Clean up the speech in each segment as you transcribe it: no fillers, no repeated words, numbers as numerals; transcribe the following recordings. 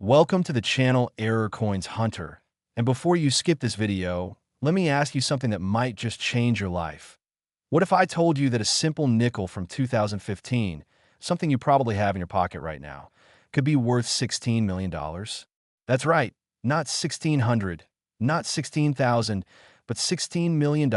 Welcome to the channel Error Coins Hunter. And before you skip this video, let me ask you something that might just change your life. What if I told you that a simple nickel from 2015, something you probably have in your pocket right now, could be worth $16 million? That's right, not 1,600, not 16,000, but $16 million.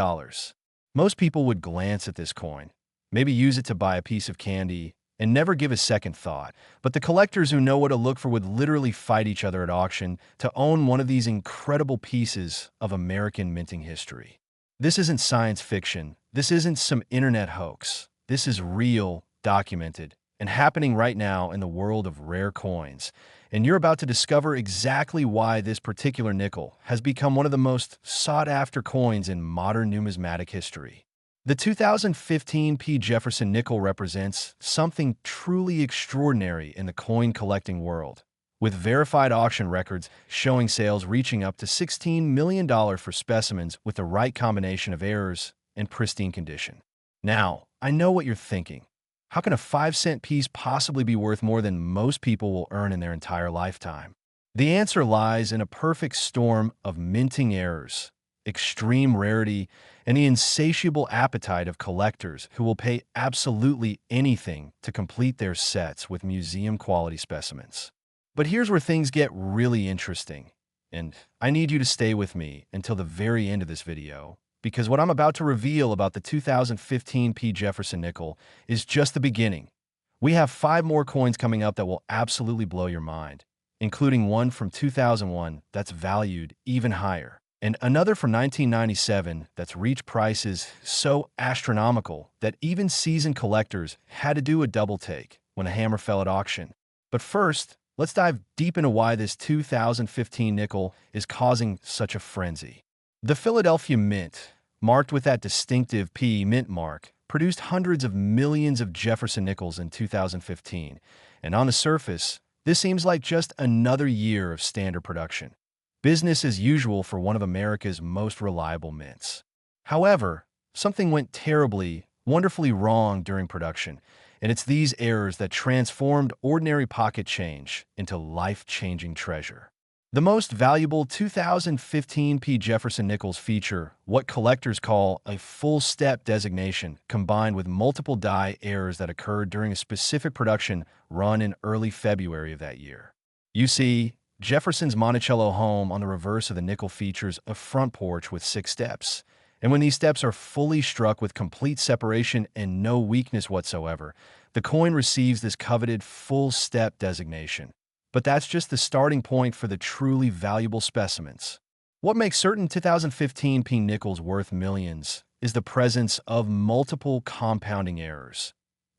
Most people would glance at this coin, maybe use it to buy a piece of candy, and never give a second thought. But the collectors who know what to look for would literally fight each other at auction to own one of these incredible pieces of American minting history. This isn't science fiction. This isn't some internet hoax. This is real, documented, and happening right now in the world of rare coins. And you're about to discover exactly why this particular nickel has become one of the most sought-after coins in modern numismatic history. The 2015 P Jefferson Nickel represents something truly extraordinary in the coin collecting world, with verified auction records showing sales reaching up to $16 million for specimens with the right combination of errors and pristine condition. Now, I know what you're thinking. How can a 5-cent piece possibly be worth more than most people will earn in their entire lifetime? The answer lies in a perfect storm of minting errors, extreme rarity, and the insatiable appetite of collectors who will pay absolutely anything to complete their sets with museum-quality specimens. But here's where things get really interesting, and I need you to stay with me until the very end of this video, because what I'm about to reveal about the 2015 P Jefferson Nickel is just the beginning. We have 5 more coins coming up that will absolutely blow your mind, including one from 2001 that's valued even higher, and another from 1997 that's reached prices so astronomical that even seasoned collectors had to do a double take when a hammer fell at auction. But first, let's dive deep into why this 2015 nickel is causing such a frenzy. The Philadelphia Mint, marked with that distinctive P mint mark, produced hundreds of millions of Jefferson Nickels in 2015, and on the surface, this seems like just another year of standard production. Business as usual for one of America's most reliable mints. However, something went terribly, wonderfully wrong during production, and it's these errors that transformed ordinary pocket change into life-changing treasure. The most valuable 2015 P Jefferson Nickels feature what collectors call a full-step designation combined with multiple die errors that occurred during a specific production run in early February of that year. You see, Jefferson's Monticello home on the reverse of the nickel features a front porch with 6 steps. And when these steps are fully struck with complete separation and no weakness whatsoever, the coin receives this coveted full-step designation. But that's just the starting point for the truly valuable specimens. What makes certain 2015 P nickels worth millions is the presence of multiple compounding errors.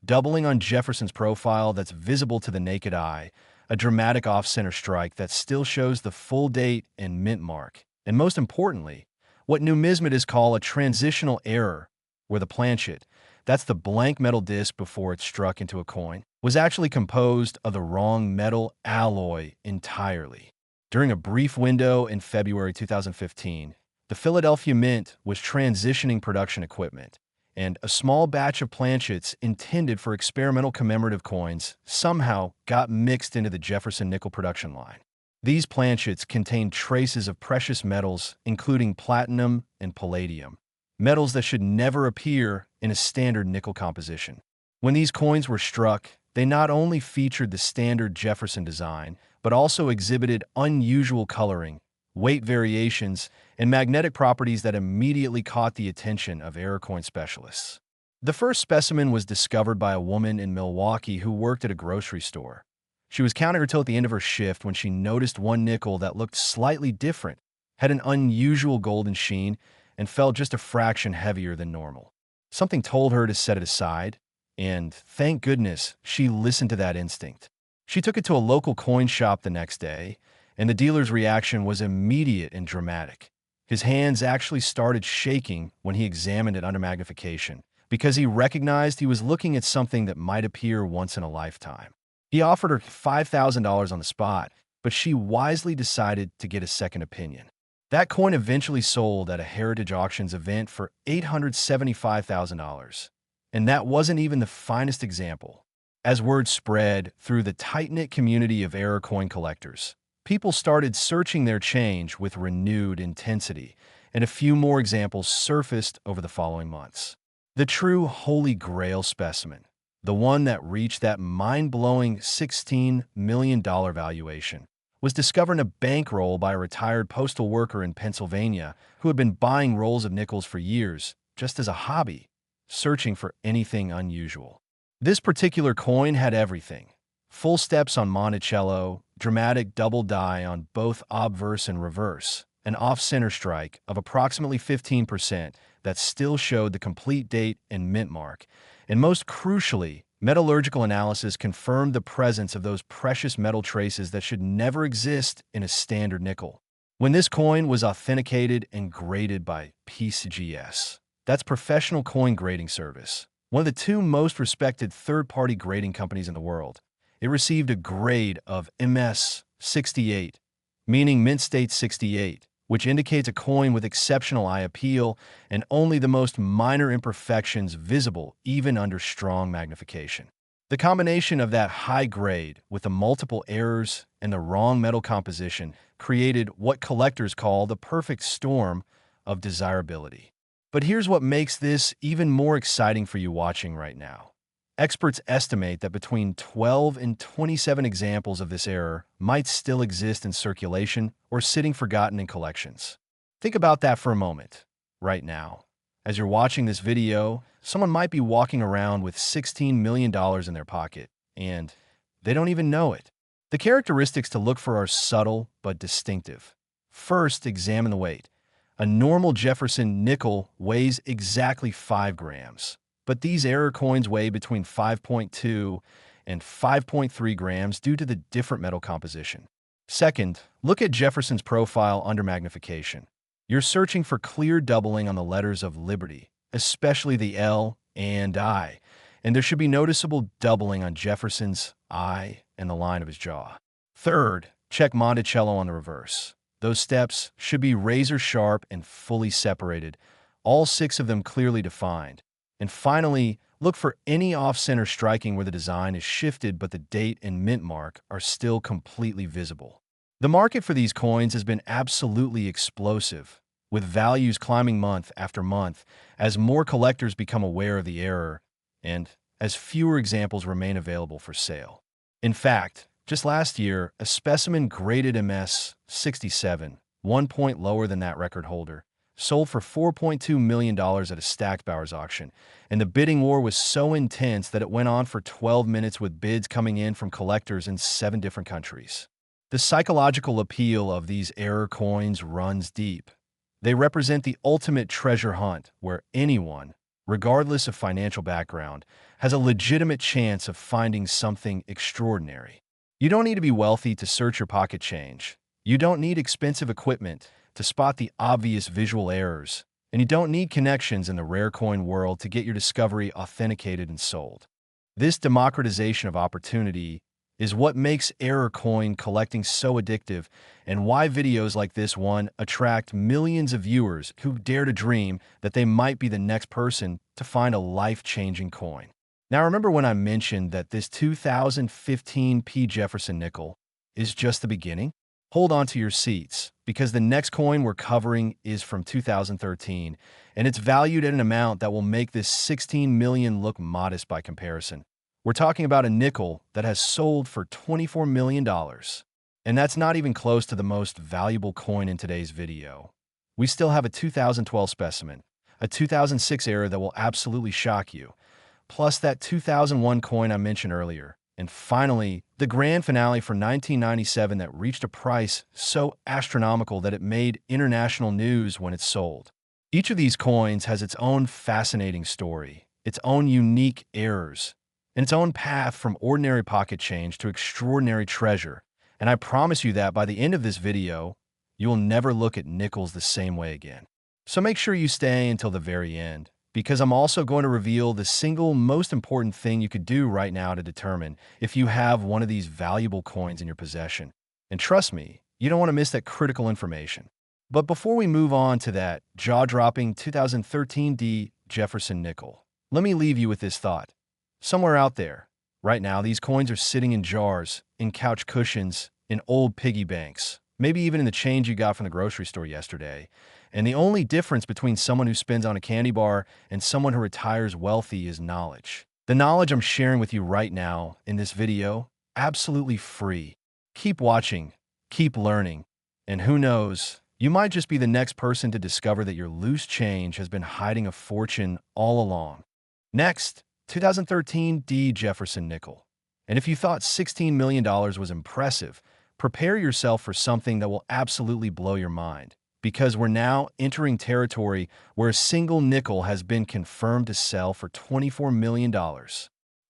Doubling on Jefferson's profile that's visible to the naked eye, a dramatic off-center strike that still shows the full date and mint mark, and most importantly, what numismatists call a transitional error, where the planchet, that's the blank metal disc before it's struck into a coin, was actually composed of the wrong metal alloy entirely. During a brief window in February 2015, the Philadelphia Mint was transitioning production equipment, and a small batch of planchets intended for experimental commemorative coins somehow got mixed into the Jefferson Nickel production line. These planchets contained traces of precious metals, including platinum and palladium, metals that should never appear in a standard nickel composition. When these coins were struck, they not only featured the standard Jefferson design, but also exhibited unusual coloring, weight variations, and magnetic properties that immediately caught the attention of error coin specialists. The first specimen was discovered by a woman in Milwaukee who worked at a grocery store. She was counting her till at the end of her shift when she noticed one nickel that looked slightly different, had an unusual golden sheen, and felt just a fraction heavier than normal. Something told her to set it aside, and thank goodness she listened to that instinct. She took it to a local coin shop the next day, and the dealer's reaction was immediate and dramatic. His hands actually started shaking when he examined it under magnification, because he recognized he was looking at something that might appear once in a lifetime. He offered her $5,000 on the spot, but she wisely decided to get a second opinion. That coin eventually sold at a Heritage Auctions event for $875,000. And that wasn't even the finest example. As word spread through the tight-knit community of error coin collectors, people started searching their change with renewed intensity, and a few more examples surfaced over the following months. The true Holy Grail specimen, the one that reached that mind-blowing $16 million valuation, was discovered in a bankroll by a retired postal worker in Pennsylvania who had been buying rolls of nickels for years, just as a hobby, searching for anything unusual. This particular coin had everything: full steps on Monticello, dramatic double die on both obverse and reverse, an off-center strike of approximately 15% that still showed the complete date and mint mark, and most crucially, metallurgical analysis confirmed the presence of those precious metal traces that should never exist in a standard nickel. When this coin was authenticated and graded by P Gs, that's Professional Coin Grading Service, one of the two most respected third-party grading companies in the world, it received a grade of MS 68, meaning mint state 68, which indicates a coin with exceptional eye appeal and only the most minor imperfections visible even under strong magnification. The combination of that high grade with the multiple errors and the wrong metal composition created what collectors call the perfect storm of desirability. But here's what makes this even more exciting for you watching right now. Experts estimate that between 12 and 27 examples of this error might still exist in circulation or sitting forgotten in collections. Think about that for a moment. Right now, as you're watching this video, someone might be walking around with $16 million in their pocket, and they don't even know it. The characteristics to look for are subtle but distinctive. First, examine the weight. A normal Jefferson nickel weighs exactly 5 grams. But these error coins weigh between 5.2 and 5.3 grams due to the different metal composition. Second, look at Jefferson's profile under magnification. You're searching for clear doubling on the letters of Liberty, especially the L and I, and there should be noticeable doubling on Jefferson's I and the line of his jaw. Third, check Monticello on the reverse. Those steps should be razor sharp and fully separated, all 6 of them clearly defined. And finally, look for any off-center striking where the design is shifted but the date and mint mark are still completely visible. The market for these coins has been absolutely explosive, with values climbing month after month as more collectors become aware of the error and as fewer examples remain available for sale. In fact, just last year, a specimen graded MS 67, 1 point lower than that record holder, sold for $4.2 million at a stacked Bowers auction, and the bidding war was so intense that it went on for 12 minutes with bids coming in from collectors in 7 different countries. The psychological appeal of these error coins runs deep. They represent the ultimate treasure hunt where anyone, regardless of financial background, has a legitimate chance of finding something extraordinary. You don't need to be wealthy to search your pocket change. You don't need expensive equipment to spot the obvious visual errors, and you don't need connections in the rare coin world to get your discovery authenticated and sold. This democratization of opportunity is what makes error coin collecting so addictive and why videos like this one attract millions of viewers who dare to dream that they might be the next person to find a life-changing coin. Now remember when I mentioned that this 2015 P Jefferson Nickel is just the beginning? Hold on to your seats, because the next coin we're covering is from 2013, and it's valued at an amount that will make this $16 million look modest by comparison. We're talking about a nickel that has sold for $24 million, and that's not even close to the most valuable coin in today's video. We still have a 2012 specimen, a 2006 error that will absolutely shock you, plus that 2001 coin I mentioned earlier. And finally, the grand finale for 1997 that reached a price so astronomical that it made international news when it sold. Each of these coins has its own fascinating story, its own unique errors, and its own path from ordinary pocket change to extraordinary treasure. And I promise you that by the end of this video, you will never look at nickels the same way again. So make sure you stay until the very end, because I'm also going to reveal the single most important thing you could do right now to determine if you have one of these valuable coins in your possession. And trust me, you don't want to miss that critical information. But before we move on to that jaw-dropping 2013 D Jefferson Nickel, let me leave you with this thought. Somewhere out there, Right now, these coins are sitting in jars, in couch cushions, in old piggy banks, maybe even in the change you got from the grocery store yesterday. And the only difference between someone who spends on a candy bar and someone who retires wealthy is knowledge. The knowledge I'm sharing with you right now in this video, absolutely free. Keep watching, keep learning, and who knows, you might just be the next person to discover that your loose change has been hiding a fortune all along. Next, 2013 P Jefferson Nickel. And if you thought $16 million was impressive, prepare yourself for something that will absolutely blow your mind, because we're now entering territory where a single nickel has been confirmed to sell for $24 million.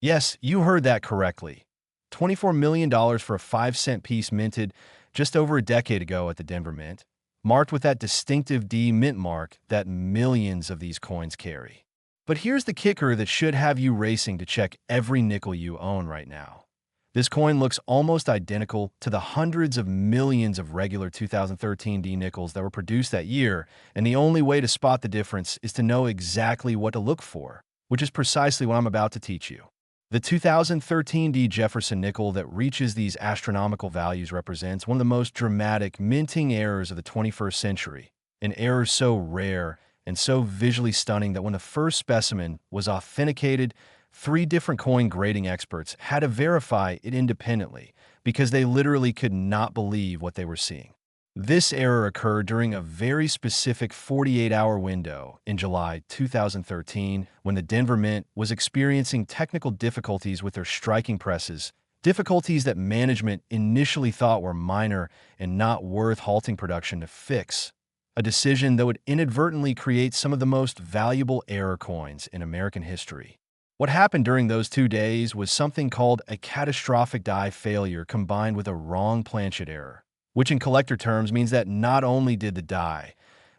Yes, you heard that correctly. $24 million for a 5-cent piece minted just over a decade ago at the Denver Mint, marked with that distinctive D mint mark that millions of these coins carry. But here's the kicker that should have you racing to check every nickel you own right now. This coin looks almost identical to the hundreds of millions of regular 2013 D nickels that were produced that year, and the only way to spot the difference is to know exactly what to look for, which is precisely what I'm about to teach you. The 2013 P Jefferson Nickel that reaches these astronomical values represents one of the most dramatic minting errors of the 21st century, an error so rare and so visually stunning that when the first specimen was authenticated, 3 different coin grading experts had to verify it independently because they literally could not believe what they were seeing. This error occurred during a very specific 48-hour window in July 2013 when the Denver Mint was experiencing technical difficulties with their striking presses, difficulties that management initially thought were minor and not worth halting production to fix. A decision that would inadvertently create some of the most valuable error coins in American history. What happened during those 2 days was something called a catastrophic die failure combined with a wrong planchet error, which in collector terms means that not only did the die,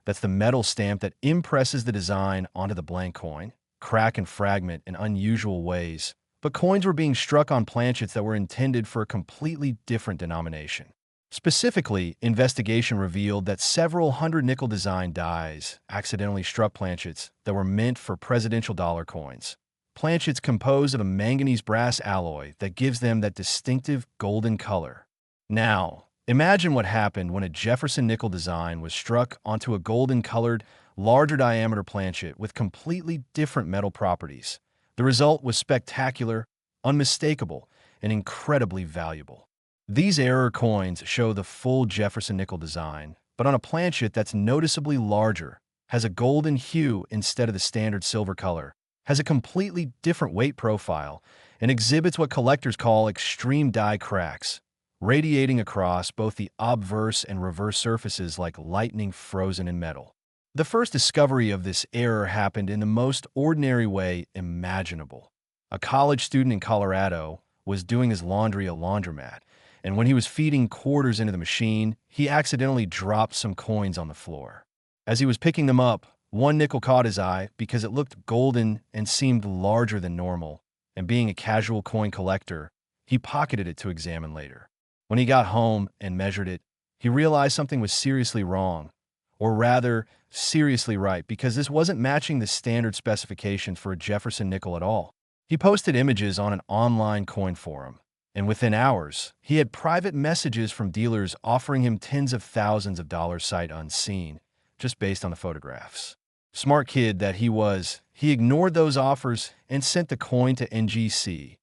that's the metal stamp that impresses the design onto the blank coin, crack and fragment in unusual ways, but coins were being struck on planchets that were intended for a completely different denomination. Specifically, investigation revealed that several hundred nickel design dies accidentally struck planchets that were meant for presidential dollar coins. Planchets composed of a manganese brass alloy that gives them that distinctive golden color. Now, imagine what happened when a Jefferson Nickel design was struck onto a golden-colored, larger diameter planchet with completely different metal properties. The result was spectacular, unmistakable, and incredibly valuable. These error coins show the full Jefferson Nickel design, but on a planchet that's noticeably larger, has a golden hue instead of the standard silver color, has a completely different weight profile, and exhibits what collectors call extreme die cracks, radiating across both the obverse and reverse surfaces like lightning frozen in metal. The first discovery of this error happened in the most ordinary way imaginable. A college student in Colorado was doing his laundry at a laundromat, and when he was feeding quarters into the machine, he accidentally dropped some coins on the floor. As he was picking them up, one nickel caught his eye because it looked golden and seemed larger than normal, and being a casual coin collector, he pocketed it to examine later. When he got home and measured it, he realized something was seriously wrong, or rather, seriously right, because this wasn't matching the standard specifications for a Jefferson Nickel at all. He posted images on an online coin forum, and within hours, he had private messages from dealers offering him tens of thousands of dollars sight unseen, just based on the photographs. Smart kid that he was, he ignored those offers and sent the coin to NGC,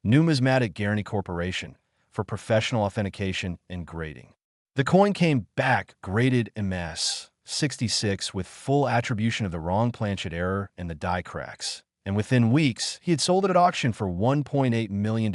Numismatic Guarantee Corporation, for professional authentication and grading. The coin came back graded MS-66 with full attribution of the wrong planchet error and the die cracks, and within weeks, he had sold it at auction for $1.8 million.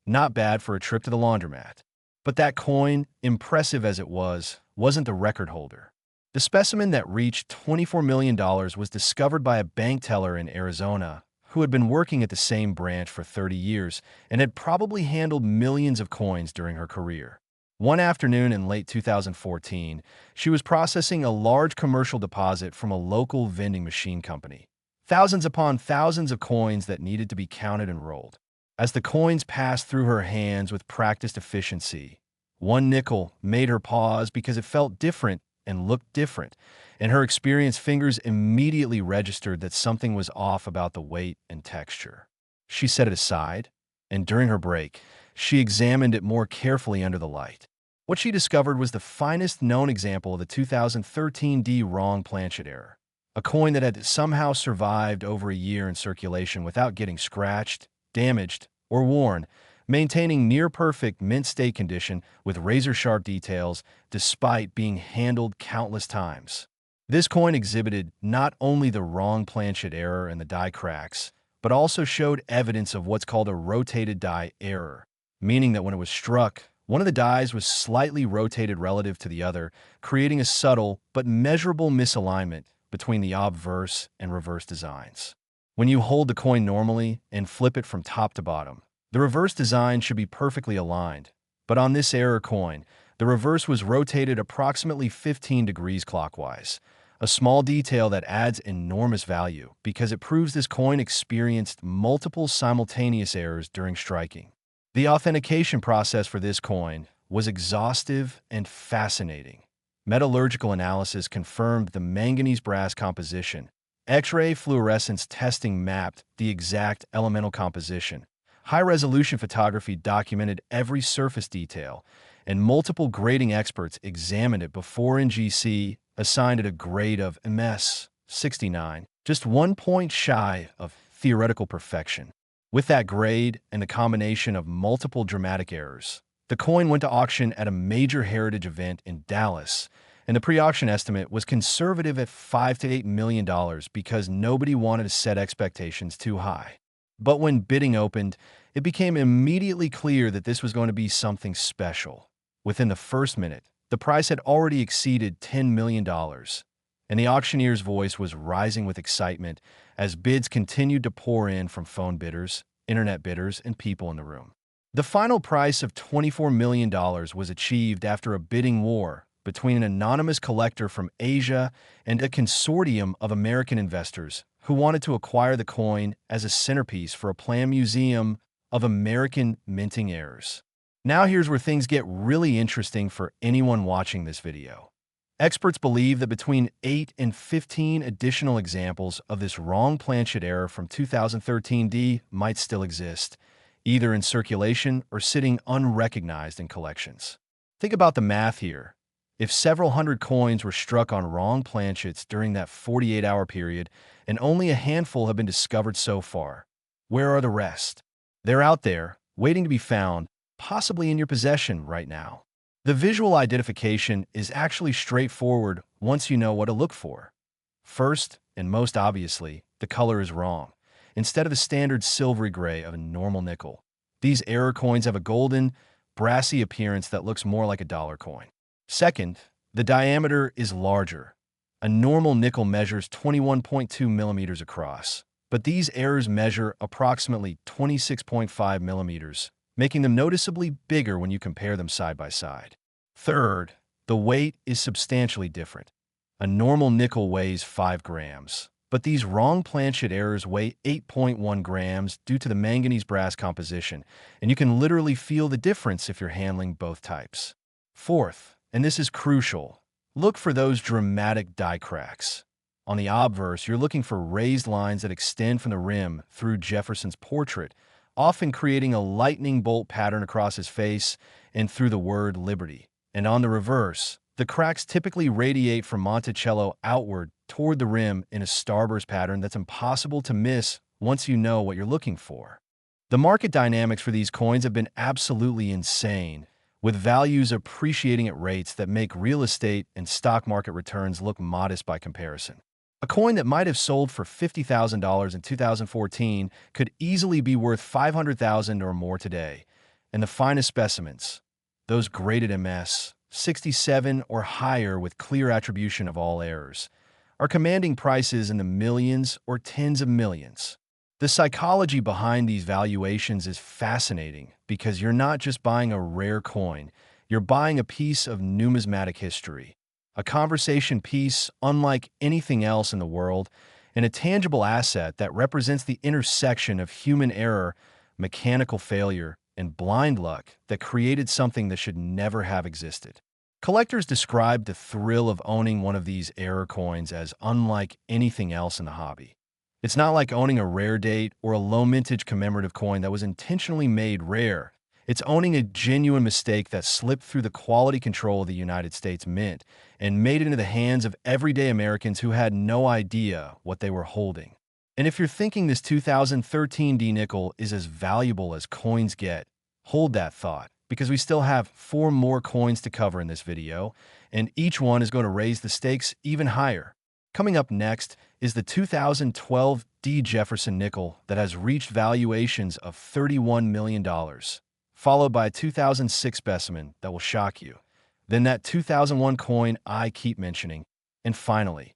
Not bad for a trip to the laundromat. But that coin, impressive as it was, wasn't the record holder. The specimen that reached $24 million was discovered by a bank teller in Arizona who had been working at the same branch for 30 years and had probably handled millions of coins during her career. One afternoon in late 2014, she was processing a large commercial deposit from a local vending machine company. Thousands upon thousands of coins that needed to be counted and rolled. As the coins passed through her hands with practiced efficiency, one nickel made her pause because it felt different and looked different, and her experienced fingers immediately registered that something was off about the weight and texture. She set it aside, and during her break, she examined it more carefully under the light. What she discovered was the finest known example of the 2013 D wrong planchet error, a coin that had somehow survived over a year in circulation without getting scratched, damaged, or worn, maintaining near-perfect mint state condition with razor-sharp details despite being handled countless times. This coin exhibited not only the wrong planchet error and the die cracks, but also showed evidence of what's called a rotated die error, meaning that when it was struck, one of the dies was slightly rotated relative to the other, creating a subtle but measurable misalignment between the obverse and reverse designs. When you hold the coin normally and flip it from top to bottom, the reverse design should be perfectly aligned, but on this error coin, the reverse was rotated approximately 15 degrees clockwise, a small detail that adds enormous value because it proves this coin experienced multiple simultaneous errors during striking. The authentication process for this coin was exhaustive and fascinating. Metallurgical analysis confirmed the manganese brass composition. X-ray fluorescence testing mapped the exact elemental composition. High-resolution photography documented every surface detail, and multiple grading experts examined it before NGC assigned it a grade of MS 69, just 1 point shy of theoretical perfection. With that grade and the combination of multiple dramatic errors, the coin went to auction at a major heritage event in Dallas, and the pre-auction estimate was conservative at $5 to $8 million because nobody wanted to set expectations too high. But when bidding opened, it became immediately clear that this was going to be something special. Within the first minute, the price had already exceeded $10 million, and the auctioneer's voice was rising with excitement as bids continued to pour in from phone bidders, internet bidders, and people in the room. The final price of $24 million was achieved after a bidding war between an anonymous collector from Asia and a consortium of American investors who wanted to acquire the coin as a centerpiece for a planned museum of American minting errors. Now here's where things get really interesting for anyone watching this video. Experts believe that between 8 and 15 additional examples of this wrong planchet error from 2013 D might still exist, either in circulation or sitting unrecognized in collections. Think about the math here. If several hundred coins were struck on wrong planchets during that 48-hour period, and only a handful have been discovered so far, where are the rest? They're out there, waiting to be found, possibly in your possession right now. The visual identification is actually straightforward once you know what to look for. First, and most obviously, the color is wrong. Instead of the standard silvery gray of a normal nickel, these error coins have a golden, brassy appearance that looks more like a dollar coin. Second, the diameter is larger. A normal nickel measures 21.2 millimeters across, but these errors measure approximately 26.5 millimeters, making them noticeably bigger when you compare them side by side. Third, the weight is substantially different. A normal nickel weighs 5 grams, but these wrong planchet errors weigh 8.1 grams due to the manganese brass composition, and you can literally feel the difference if you're handling both types. Fourth, and this is crucial, look for those dramatic die cracks. On the obverse, you're looking for raised lines that extend from the rim through Jefferson's portrait, often creating a lightning bolt pattern across his face and through the word liberty. And on the reverse, the cracks typically radiate from Monticello outward toward the rim in a starburst pattern that's impossible to miss once you know what you're looking for. The market dynamics for these coins have been absolutely insane, with values appreciating at rates that make real estate and stock market returns look modest by comparison. A coin that might have sold for $50,000 in 2014 could easily be worth $500,000 or more today, and the finest specimens, those graded MS 67 or higher with clear attribution of all errors, are commanding prices in the millions or tens of millions. The psychology behind these valuations is fascinating because you're not just buying a rare coin, you're buying a piece of numismatic history, a conversation piece unlike anything else in the world, and a tangible asset that represents the intersection of human error, mechanical failure, and blind luck that created something that should never have existed. Collectors describe the thrill of owning one of these error coins as unlike anything else in the hobby. It's not like owning a rare date or a low-mintage commemorative coin that was intentionally made rare. It's owning a genuine mistake that slipped through the quality control of the United States Mint and made it into the hands of everyday Americans who had no idea what they were holding. And if you're thinking this 2013 D-nickel is as valuable as coins get, hold that thought, because we still have 4 more coins to cover in this video, and each one is going to raise the stakes even higher. Coming up next is the 2012 P Jefferson Nickel that has reached valuations of $31 million, followed by a 2006 specimen that will shock you, then that 2001 coin I keep mentioning, and finally,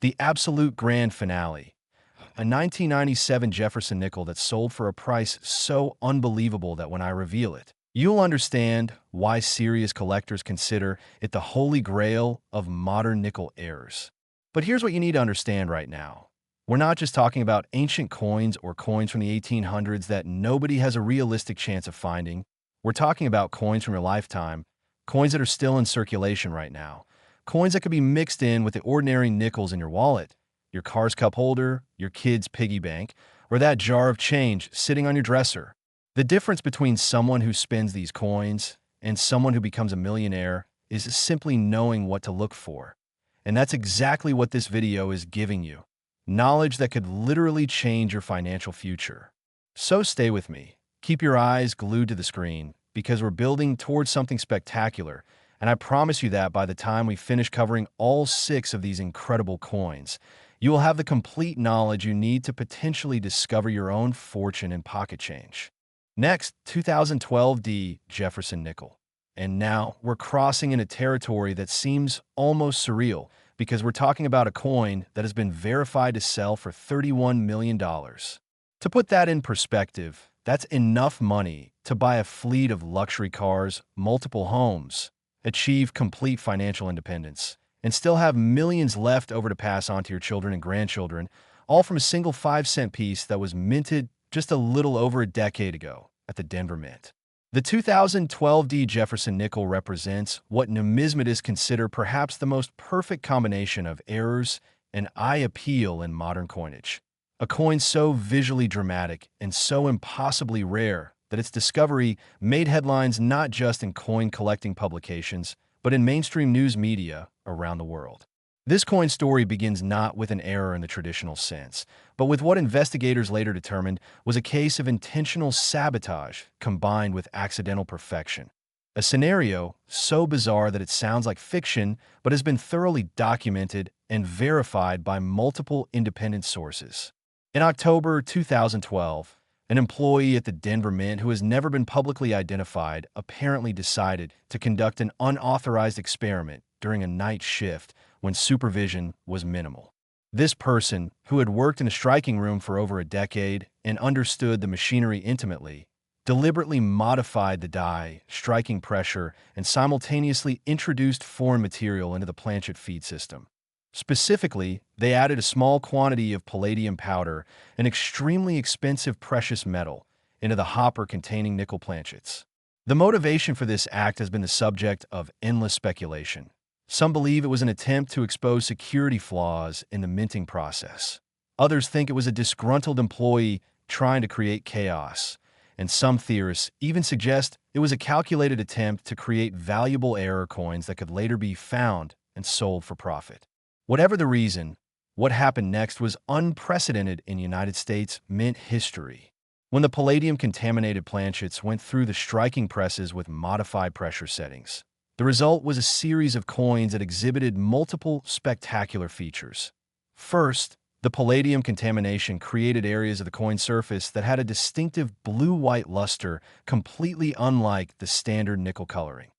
the absolute grand finale, a 1997 Jefferson Nickel that sold for a price so unbelievable that when I reveal it, you'll understand why serious collectors consider it the holy grail of modern nickel heirs. But here's what you need to understand right now. We're not just talking about ancient coins or coins from the 1800s that nobody has a realistic chance of finding. We're talking about coins from your lifetime, coins that are still in circulation right now, coins that could be mixed in with the ordinary nickels in your wallet, your car's cup holder, your kid's piggy bank, or that jar of change sitting on your dresser. The difference between someone who spends these coins and someone who becomes a millionaire is simply knowing what to look for. And that's exactly what this video is giving you. Knowledge that could literally change your financial future. So stay with me. Keep your eyes glued to the screen because we're building towards something spectacular. And I promise you that by the time we finish covering all 6 of these incredible coins, you will have the complete knowledge you need to potentially discover your own fortune in pocket change. Next, 2012 P Jefferson Nickel. And now we're crossing into territory that seems almost surreal because we're talking about a coin that has been verified to sell for $31 million. To put that in perspective, that's enough money to buy a fleet of luxury cars, multiple homes, achieve complete financial independence, and still have millions left over to pass on to your children and grandchildren, all from a single 5-cent piece that was minted just a little over a decade ago at the Denver Mint. The 2012 P Jefferson Nickel represents what numismatists consider perhaps the most perfect combination of errors and eye appeal in modern coinage. A coin so visually dramatic and so impossibly rare that its discovery made headlines not just in coin collecting publications, but in mainstream news media around the world. This coin story begins not with an error in the traditional sense, but with what investigators later determined was a case of intentional sabotage combined with accidental perfection. A scenario so bizarre that it sounds like fiction, but has been thoroughly documented and verified by multiple independent sources. In October 2012, an employee at the Denver Mint who has never been publicly identified apparently decided to conduct an unauthorized experiment during a night shift when supervision was minimal. This person, who had worked in a striking room for over a decade and understood the machinery intimately, deliberately modified the die, striking pressure, and simultaneously introduced foreign material into the planchet feed system. Specifically, they added a small quantity of palladium powder, an extremely expensive precious metal, into the hopper containing nickel planchets. The motivation for this act has been the subject of endless speculation. Some believe it was an attempt to expose security flaws in the minting process. Others think it was a disgruntled employee trying to create chaos. And some theorists even suggest it was a calculated attempt to create valuable error coins that could later be found and sold for profit. Whatever the reason, what happened next was unprecedented in United States mint history. When the palladium-contaminated planchets went through the striking presses with modified pressure settings, the result was a series of coins that exhibited multiple spectacular features. First, the palladium contamination created areas of the coin surface that had a distinctive blue-white luster completely unlike the standard nickel coloring.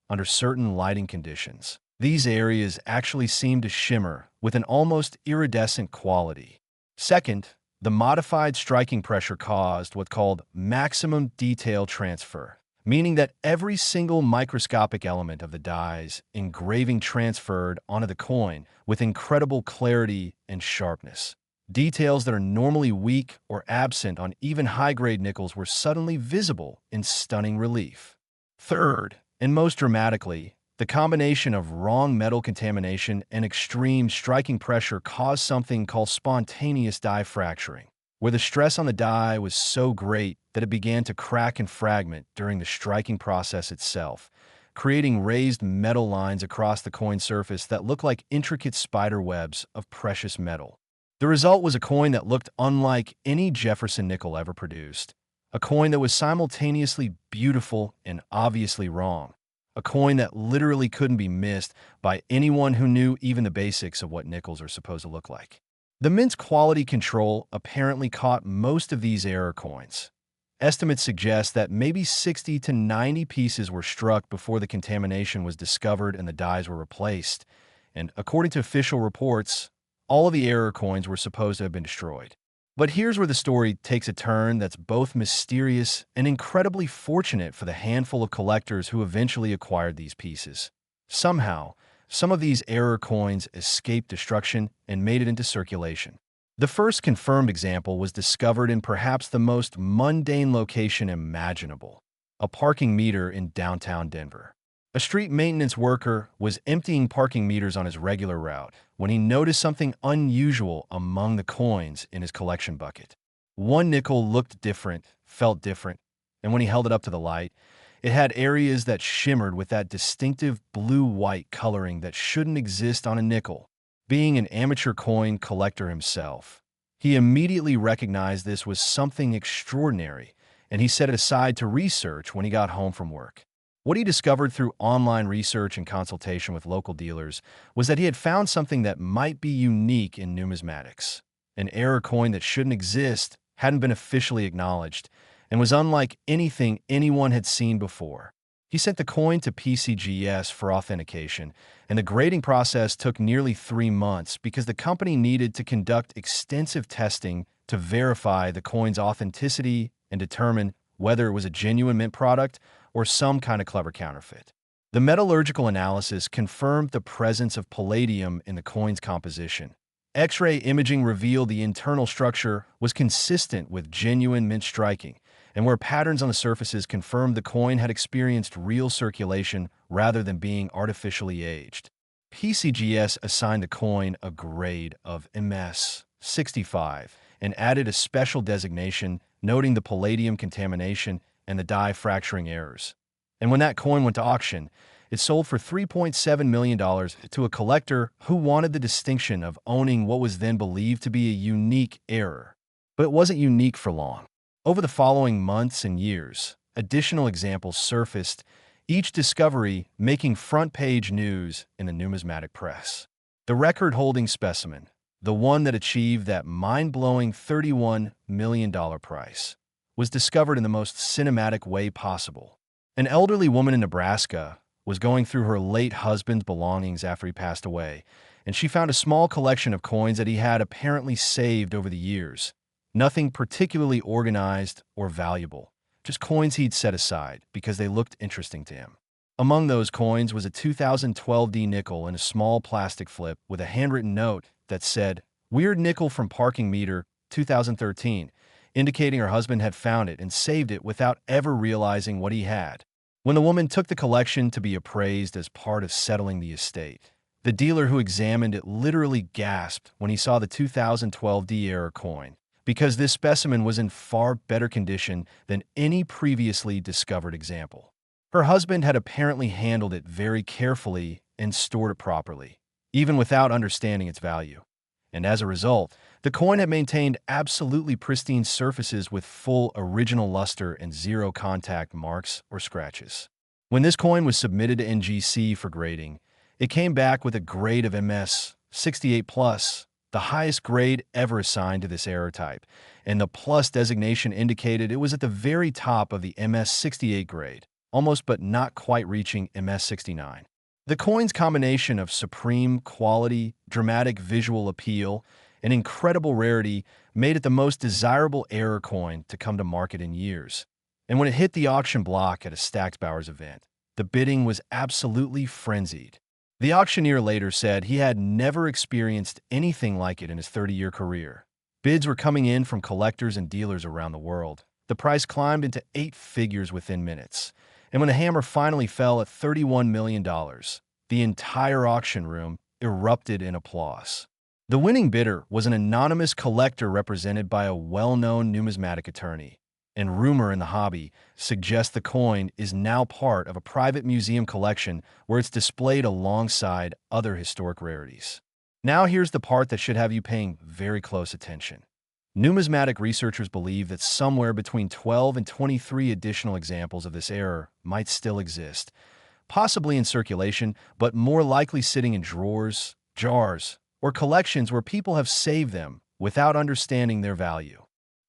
Under certain lighting conditions, these areas actually seemed to shimmer with an almost iridescent quality. Second, the modified striking pressure caused what's called maximum detail transfer, meaning that every single microscopic element of the die's engraving transferred onto the coin with incredible clarity and sharpness. Details that are normally weak or absent on even high-grade nickels were suddenly visible in stunning relief. Third, and most dramatically, The combination of wrong metal contamination and extreme striking pressure caused something called spontaneous die fracturing, where the stress on the die was so great that it began to crack and fragment during the striking process itself, creating raised metal lines across the coin surface that looked like intricate spider webs of precious metal. The result was a coin that looked unlike any Jefferson nickel ever produced, a coin that was simultaneously beautiful and obviously wrong, a coin that literally couldn't be missed by anyone who knew even the basics of what nickels are supposed to look like. The mint's quality control apparently caught most of these error coins. Estimates suggest that maybe 60 to 90 pieces were struck before the contamination was discovered and the dies were replaced, and according to official reports, all of the error coins were supposed to have been destroyed. But here's where the story takes a turn that's both mysterious and incredibly fortunate for the handful of collectors who eventually acquired these pieces. Somehow, some of these error coins escaped destruction and made it into circulation. The first confirmed example was discovered in perhaps the most mundane location imaginable, a parking meter in downtown Denver. A street maintenance worker was emptying parking meters on his regular route when he noticed something unusual among the coins in his collection bucket. One nickel looked different, felt different, and when he held it up to the light, it had areas that shimmered with that distinctive blue-white coloring that shouldn't exist on a nickel. Being an amateur coin collector himself, he immediately recognized this was something extraordinary, and he set it aside to research when he got home from work. What he discovered through online research and consultation with local dealers was that he had found something that might be unique in numismatics. An error coin that shouldn't exist, hadn't been officially acknowledged, and was unlike anything anyone had seen before. He sent the coin to PCGS for authentication, and the grading process took nearly 3 months because the company needed to conduct extensive testing to verify the coin's authenticity and determine whether it was a genuine mint product or some kind of clever counterfeit. The metallurgical analysis confirmed the presence of palladium in the coin's composition. X-ray imaging revealed the internal structure was consistent with genuine mint striking, and where patterns on the surfaces confirmed the coin had experienced real circulation rather than being artificially aged. PCGS assigned the coin a grade of MS 65 and added a special designation noting the palladium contamination and the die fracturing errors. And when that coin went to auction, it sold for $3.7 million to a collector who wanted the distinction of owning what was then believed to be a unique error. But it wasn't unique for long. Over the following months and years, additional examples surfaced, each discovery making front-page news in the numismatic press. The record-holding specimen, the one that achieved that mind-blowing $31 million price, was discovered in the most cinematic way possible. An elderly woman in Nebraska was going through her late husband's belongings after he passed away, and she found a small collection of coins that he had apparently saved over the years. Nothing particularly organized or valuable, just coins he'd set aside because they looked interesting to him. Among those coins was a 2012 D nickel in a small plastic flip with a handwritten note that said, "Weird nickel from parking meter, 2013, indicating her husband had found it and saved it without ever realizing what he had. When the woman took the collection to be appraised as part of settling the estate, the dealer who examined it literally gasped when he saw the 2012 D error coin, because this specimen was in far better condition than any previously discovered example. Her husband had apparently handled it very carefully and stored it properly, even without understanding its value. And as a result, the coin had maintained absolutely pristine surfaces with full original luster and zero contact marks or scratches. When this coin was submitted to NGC for grading, it came back with a grade of MS 68+, the highest grade ever assigned to this error type, and the plus designation indicated it was at the very top of the MS 68 grade, almost but not quite reaching MS 69. The coin's combination of supreme quality, dramatic visual appeal, and incredible rarity made it the most desirable error coin to come to market in years. And when it hit the auction block at a Stacked Bowers event, the bidding was absolutely frenzied. The auctioneer later said he had never experienced anything like it in his 30-year career. Bids were coming in from collectors and dealers around the world. The price climbed into 8 figures within minutes, And when the hammer finally fell at $31 million, the entire auction room erupted in applause. The winning bidder was an anonymous collector represented by a well-known numismatic attorney, and rumor in the hobby suggests the coin is now part of a private museum collection where it's displayed alongside other historic rarities. Now here's the part that should have you paying very close attention. Numismatic researchers believe that somewhere between 12 and 23 additional examples of this error might still exist, possibly in circulation, but more likely sitting in drawers, jars, or collections where people have saved them without understanding their value.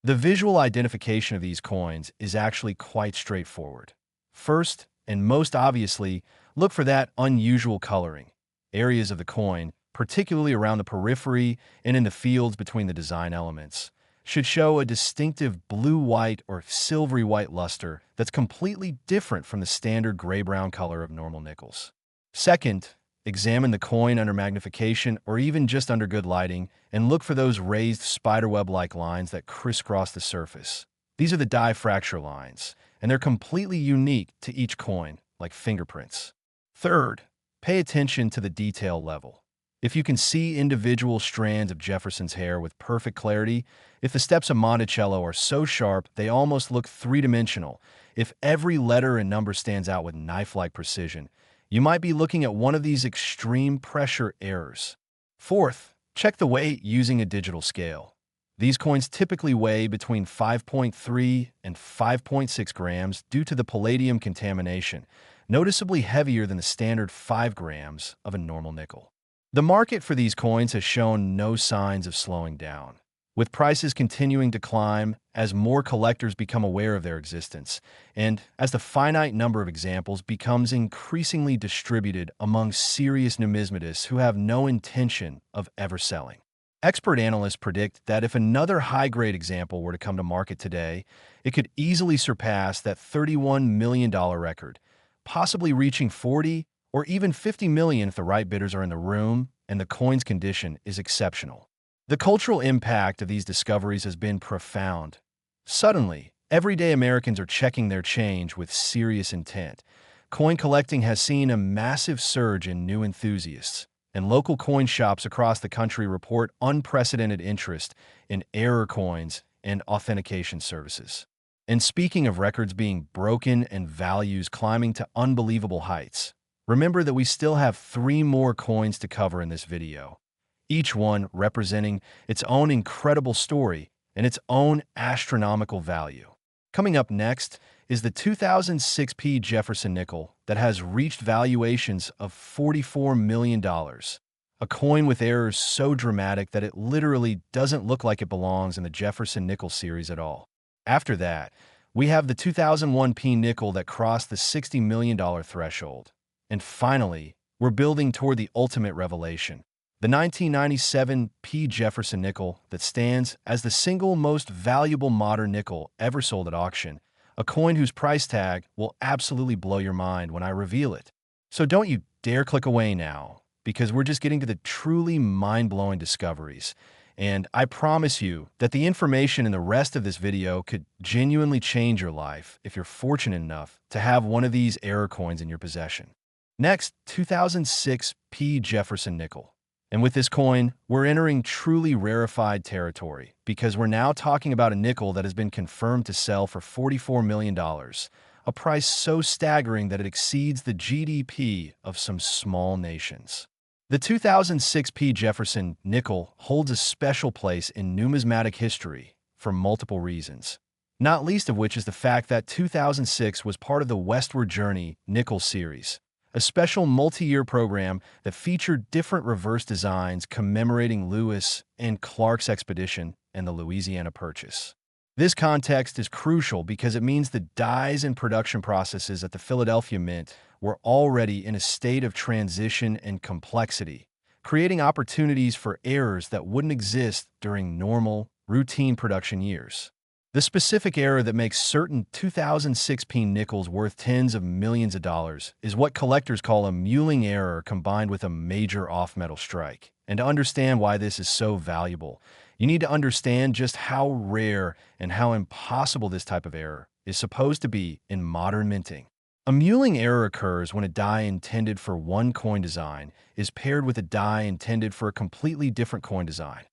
The visual identification of these coins is actually quite straightforward. First, and most obviously, look for that unusual coloring. Areas of the coin, particularly around the periphery and in the fields between the design elements, should show a distinctive blue-white or silvery-white luster that's completely different from the standard gray-brown color of normal nickels. Second, examine the coin under magnification or even just under good lighting and look for those raised spiderweb-like lines that crisscross the surface. These are the die fracture lines, and they're completely unique to each coin, like fingerprints. Third, pay attention to the detail level. If you can see individual strands of Jefferson's hair with perfect clarity, if the steps of Monticello are so sharp they almost look three-dimensional, if every letter and number stands out with knife-like precision, you might be looking at one of these extreme pressure errors. Fourth, check the weight using a digital scale. These coins typically weigh between 5.3 and 5.6 grams due to the palladium contamination, noticeably heavier than the standard 5 grams of a normal nickel. The market for these coins has shown no signs of slowing down, with prices continuing to climb as more collectors become aware of their existence, and as the finite number of examples becomes increasingly distributed among serious numismatists who have no intention of ever selling. Expert analysts predict that if another high-grade example were to come to market today, it could easily surpass that $31 million record, possibly reaching 40 or even 50 million if the right bidders are in the room and the coin's condition is exceptional. The cultural impact of these discoveries has been profound. Suddenly, everyday Americans are checking their change with serious intent. Coin collecting has seen a massive surge in new enthusiasts, and local coin shops across the country report unprecedented interest in error coins and authentication services. And speaking of records being broken and values climbing to unbelievable heights, remember that we still have 3 more coins to cover in this video, each one representing its own incredible story and its own astronomical value. Coming up next is the 2006 P Jefferson Nickel that has reached valuations of $44 million, a coin with errors so dramatic that it literally doesn't look like it belongs in the Jefferson Nickel series at all. After that, we have the 2001 P nickel that crossed the $60 million threshold. And finally, we're building toward the ultimate revelation, the 1997 P Jefferson Nickel that stands as the single most valuable modern nickel ever sold at auction, a coin whose price tag will absolutely blow your mind when I reveal it. So don't you dare click away now, because we're just getting to the truly mind-blowing discoveries. And I promise you that the information in the rest of this video could genuinely change your life if you're fortunate enough to have one of these error coins in your possession. Next, 2006 P Jefferson Nickel. And with this coin, we're entering truly rarefied territory because we're now talking about a nickel that has been confirmed to sell for $44 million, a price so staggering that it exceeds the GDP of some small nations. The 2006 P Jefferson Nickel holds a special place in numismatic history for multiple reasons, not least of which is the fact that 2006 was part of the Westward Journey Nickel series, a special multi-year program that featured different reverse designs commemorating Lewis and Clark's expedition and the Louisiana Purchase. This context is crucial because it means the dies and production processes at the Philadelphia Mint were already in a state of transition and complexity, creating opportunities for errors that wouldn't exist during normal, routine production years. The specific error that makes certain 2006 P nickels worth tens of millions of dollars is what collectors call a muling error combined with a major off-metal strike. And to understand why this is so valuable, you need to understand just how rare and how impossible this type of error is supposed to be in modern minting. A muling error occurs when a die intended for one coin design is paired with a die intended for a completely different coin design.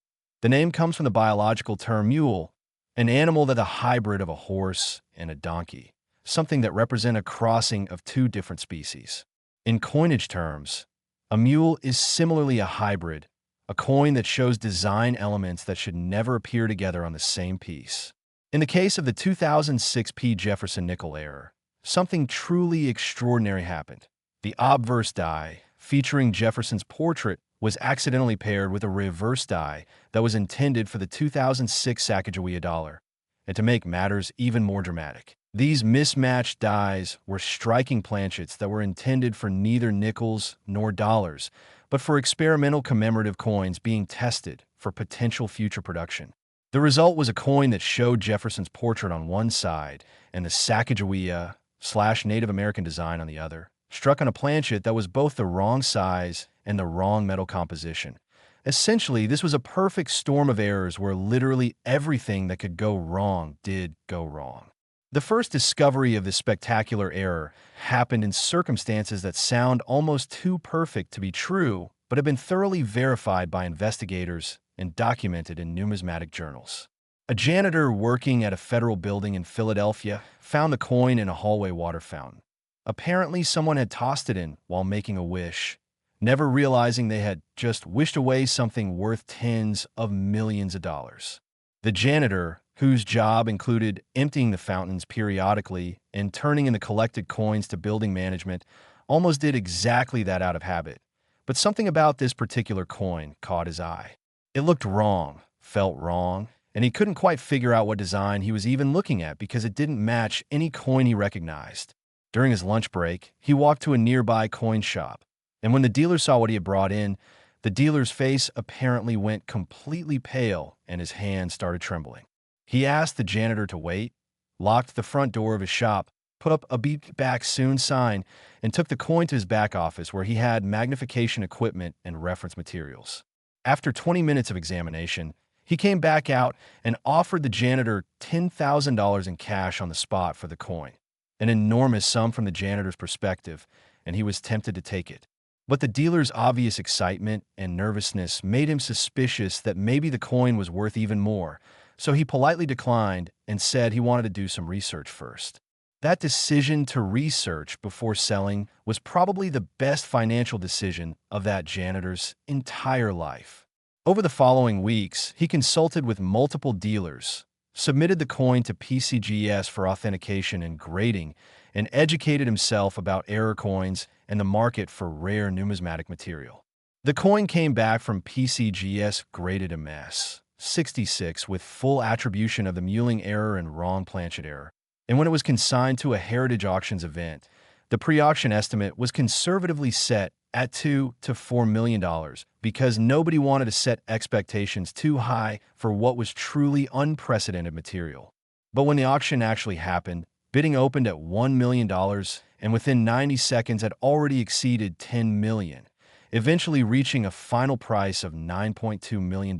The name comes from the biological term mule, an animal that's a hybrid of a horse and a donkey, something that represents a crossing of two different species. In coinage terms, a mule is similarly a hybrid, a coin that shows design elements that should never appear together on the same piece. In the case of the 2006 P Jefferson Nickel error, something truly extraordinary happened. The obverse die, featuring Jefferson's portrait, was accidentally paired with a reverse die that was intended for the 2006 Sacagawea dollar. And to make matters even more dramatic, these mismatched dies were striking planchets that were intended for neither nickels nor dollars, but for experimental commemorative coins being tested for potential future production. The result was a coin that showed Jefferson's portrait on one side and the Sacagawea/Native American design on the other, struck on a planchet that was both the wrong size and the wrong metal composition. Essentially, this was a perfect storm of errors where literally everything that could go wrong did go wrong. The first discovery of this spectacular error happened in circumstances that sound almost too perfect to be true, but have been thoroughly verified by investigators and documented in numismatic journals. A janitor working at a federal building in Philadelphia found the coin in a hallway water fountain. Apparently, someone had tossed it in while making a wish, never realizing they had just wished away something worth tens of millions of dollars. The janitor, whose job included emptying the fountains periodically and turning in the collected coins to building management, almost did exactly that out of habit. But something about this particular coin caught his eye. It looked wrong, felt wrong, and he couldn't quite figure out what design he was even looking at because it didn't match any coin he recognized. During his lunch break, he walked to a nearby coin shop, and when the dealer saw what he had brought in, the dealer's face apparently went completely pale and his hands started trembling. He asked the janitor to wait, locked the front door of his shop, put up a "Be back soon" sign, and took the coin to his back office where he had magnification equipment and reference materials. After 20 minutes of examination, he came back out and offered the janitor $10,000 in cash on the spot for the coin, an enormous sum from the janitor's perspective, and he was tempted to take it. But the dealer's obvious excitement and nervousness made him suspicious that maybe the coin was worth even more, so he politely declined and said he wanted to do some research first. That decision to research before selling was probably the best financial decision of that janitor's entire life. Over the following weeks, he consulted with multiple dealers, submitted the coin to PCGS for authentication and grading, and educated himself about error coins and the market for rare numismatic material. The coin came back from PCGS graded MS-66 with full attribution of the muling error and wrong planchet error. And when it was consigned to a Heritage Auctions event, the pre-auction estimate was conservatively set at $2 to $4 million because nobody wanted to set expectations too high for what was truly unprecedented material. But when the auction actually happened, bidding opened at $1 million and within 90 seconds had already exceeded $10 million, eventually reaching a final price of $9.2 million.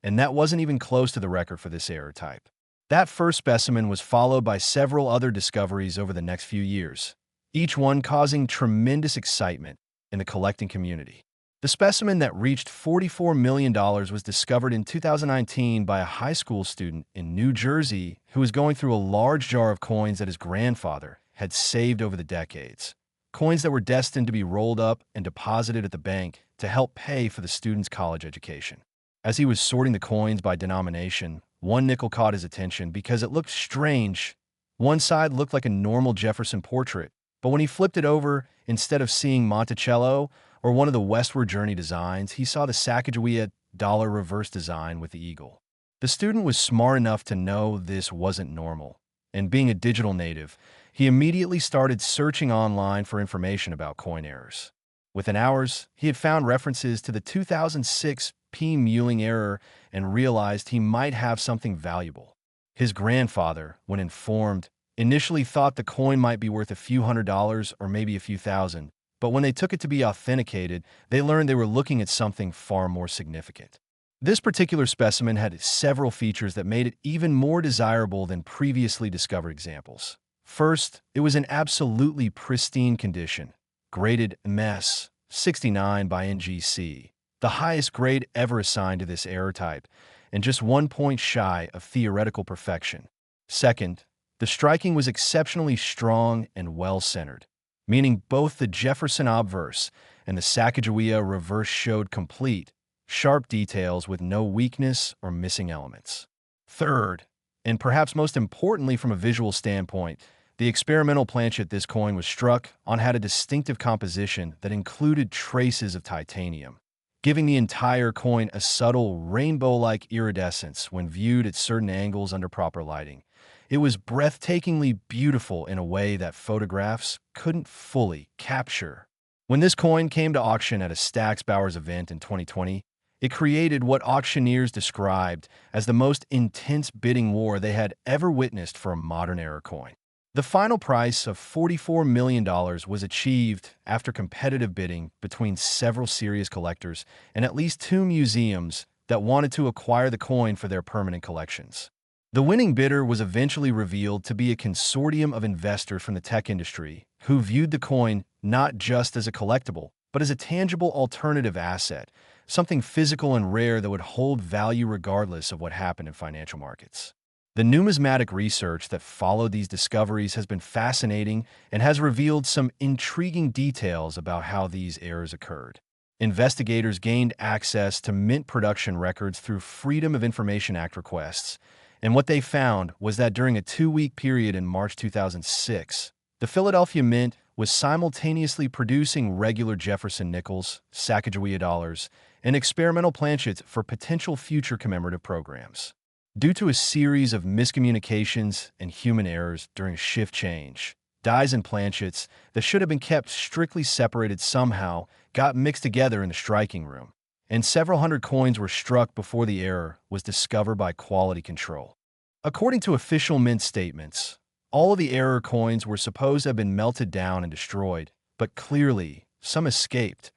And that wasn't even close to the record for this error type. That first specimen was followed by several other discoveries over the next few years, each one causing tremendous excitement in the collecting community. The specimen that reached $44 million was discovered in 2019 by a high school student in New Jersey who was going through a large jar of coins that his grandfather had saved over the decades, coins that were destined to be rolled up and deposited at the bank to help pay for the student's college education. As he was sorting the coins by denomination, one nickel caught his attention because it looked strange. One side looked like a normal Jefferson portrait, but when he flipped it over, instead of seeing Monticello or one of the Westward Journey designs, he saw the Sacagawea dollar reverse design with the eagle. The student was smart enough to know this wasn't normal, and being a digital native, he immediately started searching online for information about coin errors. Within hours, he had found references to the 2006 P muling error and realized he might have something valuable. His grandfather, when informed, initially thought the coin might be worth a few $100s or maybe a few thousand, but when they took it to be authenticated, they learned they were looking at something far more significant. This particular specimen had several features that made it even more desirable than previously discovered examples. First, it was in absolutely pristine condition, graded MS 69 by NGC, the highest grade ever assigned to this error type, and just 1 point shy of theoretical perfection. Second, the striking was exceptionally strong and well-centered, meaning both the Jefferson obverse and the Sacagawea reverse showed complete, sharp details with no weakness or missing elements. Third, and perhaps most importantly from a visual standpoint, the experimental planchet this coin was struck on had a distinctive composition that included traces of titanium, giving the entire coin a subtle rainbow-like iridescence when viewed at certain angles under proper lighting. It was breathtakingly beautiful in a way that photographs couldn't fully capture. When this coin came to auction at a Stack's Bowers event in 2020, it created what auctioneers described as the most intense bidding war they had ever witnessed for a modern era coin. The final price of $44 million was achieved after competitive bidding between several serious collectors and at least 2 museums that wanted to acquire the coin for their permanent collections. The winning bidder was eventually revealed to be a consortium of investors from the tech industry who viewed the coin not just as a collectible, but as a tangible alternative asset, something physical and rare that would hold value regardless of what happened in financial markets. The numismatic research that followed these discoveries has been fascinating and has revealed some intriguing details about how these errors occurred. Investigators gained access to mint production records through Freedom of Information Act requests, and what they found was that during a 2-week period in March 2006, the Philadelphia Mint was simultaneously producing regular Jefferson Nickels, Sacagawea dollars, and experimental planchets for potential future commemorative programs. Due to a series of miscommunications and human errors during shift change, dies and planchets that should have been kept strictly separated somehow got mixed together in the striking room, and several hundred coins were struck before the error was discovered by quality control. According to official mint statements, all of the error coins were supposed to have been melted down and destroyed, but clearly, some escaped.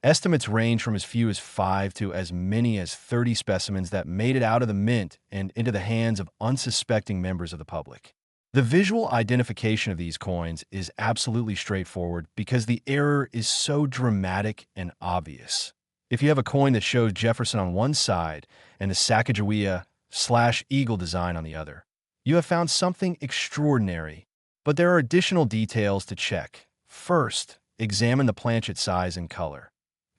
Estimates range from as few as 5 to as many as 30 specimens that made it out of the mint and into the hands of unsuspecting members of the public. The visual identification of these coins is absolutely straightforward because the error is so dramatic and obvious. If you have a coin that shows Jefferson on one side and the Sacagawea/eagle design on the other, you have found something extraordinary. But there are additional details to check. First, examine the planchet size and color.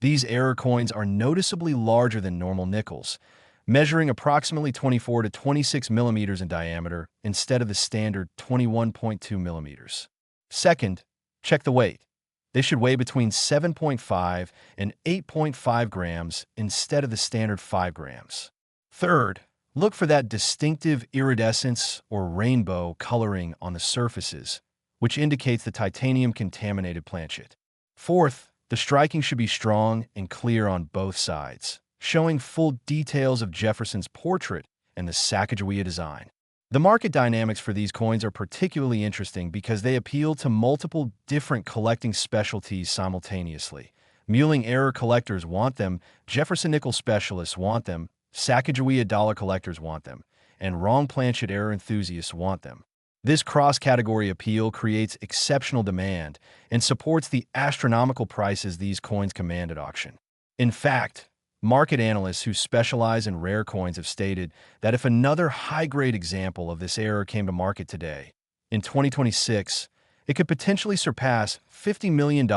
These error coins are noticeably larger than normal nickels, measuring approximately 24 to 26 millimeters in diameter instead of the standard 21.2 millimeters. Second, check the weight. They should weigh between 7.5 and 8.5 grams instead of the standard 5 grams. Third, look for that distinctive iridescence or rainbow coloring on the surfaces, which indicates the titanium-contaminated planchet. Fourth, the striking should be strong and clear on both sides, showing full details of Jefferson's portrait and the Sacagawea design. The market dynamics for these coins are particularly interesting because they appeal to multiple different collecting specialties simultaneously. Muling error collectors want them, Jefferson Nickel specialists want them, Sacagawea dollar collectors want them, and wrong planchet error enthusiasts want them. This cross-category appeal creates exceptional demand and supports the astronomical prices these coins command at auction. In fact, market analysts who specialize in rare coins have stated that if another high-grade example of this error came to market today, in 2026, it could potentially surpass $50 million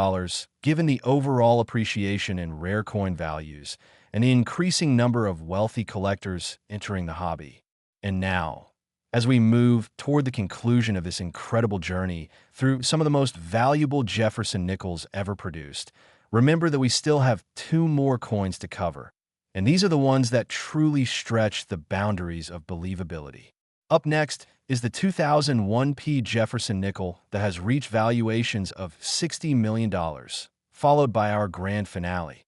given the overall appreciation in rare coin values and the increasing number of wealthy collectors entering the hobby. And now, as we move toward the conclusion of this incredible journey through some of the most valuable Jefferson Nickels ever produced, remember that we still have 2 more coins to cover, and these are the ones that truly stretch the boundaries of believability. Up next is the 2001 P Jefferson Nickel that has reached valuations of $60 million, followed by our grand finale,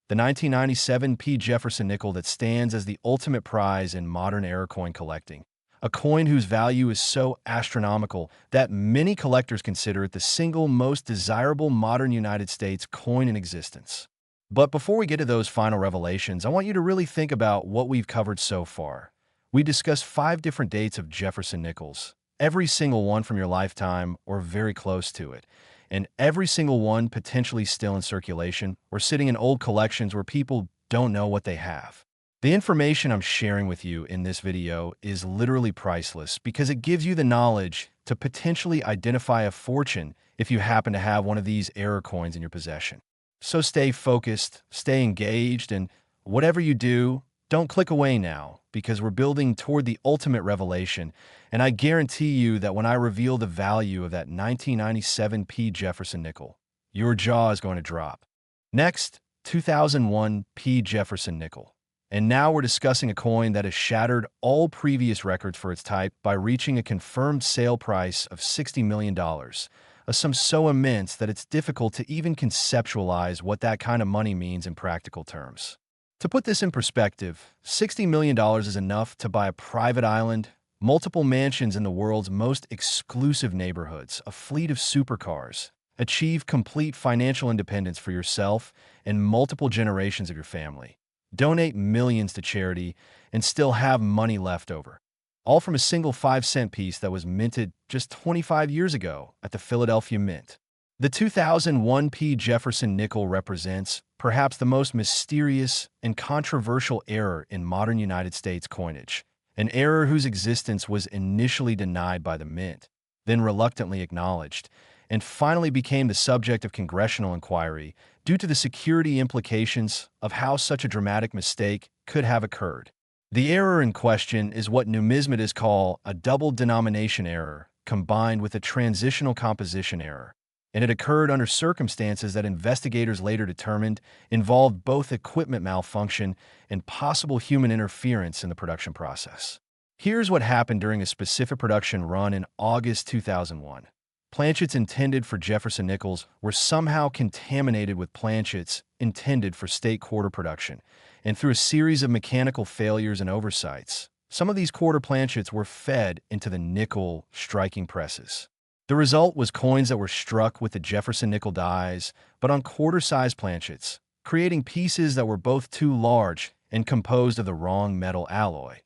the 1997 P Jefferson Nickel that stands as the ultimate prize in modern era coin collecting. A coin whose value is so astronomical that many collectors consider it the single most desirable modern United States coin in existence. But before we get to those final revelations, I want you to really think about what we've covered so far. We discussed 5 different dates of Jefferson Nickels, every single one from your lifetime or very close to it, and every single one potentially still in circulation or sitting in old collections where people don't know what they have. The information I'm sharing with you in this video is literally priceless because it gives you the knowledge to potentially identify a fortune if you happen to have one of these error coins in your possession. So stay focused, stay engaged, and whatever you do, don't click away now because we're building toward the ultimate revelation, and I guarantee you that when I reveal the value of that 1997 P Jefferson Nickel, your jaw is going to drop. Next, 2001 P Jefferson Nickel. And now we're discussing a coin that has shattered all previous records for its type by reaching a confirmed sale price of $60 million, a sum so immense that it's difficult to even conceptualize what that kind of money means in practical terms. To put this in perspective, $60 million is enough to buy a private island, multiple mansions in the world's most exclusive neighborhoods, a fleet of supercars, achieve complete financial independence for yourself and multiple generations of your family, donate millions to charity, and still have money left over. All from a single 5-cent piece that was minted just 25 years ago at the Philadelphia Mint. The 2001 P Jefferson Nickel represents perhaps the most mysterious and controversial error in modern United States coinage, an error whose existence was initially denied by the Mint, then reluctantly acknowledged, and finally became the subject of congressional inquiry due to the security implications of how such a dramatic mistake could have occurred. The error in question is what numismatists call a double denomination error combined with a transitional composition error, and it occurred under circumstances that investigators later determined involved both equipment malfunction and possible human interference in the production process. Here's what happened during a specific production run in August 2001. Planchets intended for Jefferson Nickels were somehow contaminated with planchets intended for state quarter production, and through a series of mechanical failures and oversights, some of these quarter planchets were fed into the nickel striking presses. The result was coins that were struck with the Jefferson nickel dies, but on quarter-sized planchets, creating pieces that were both too large and composed of the wrong metal alloy.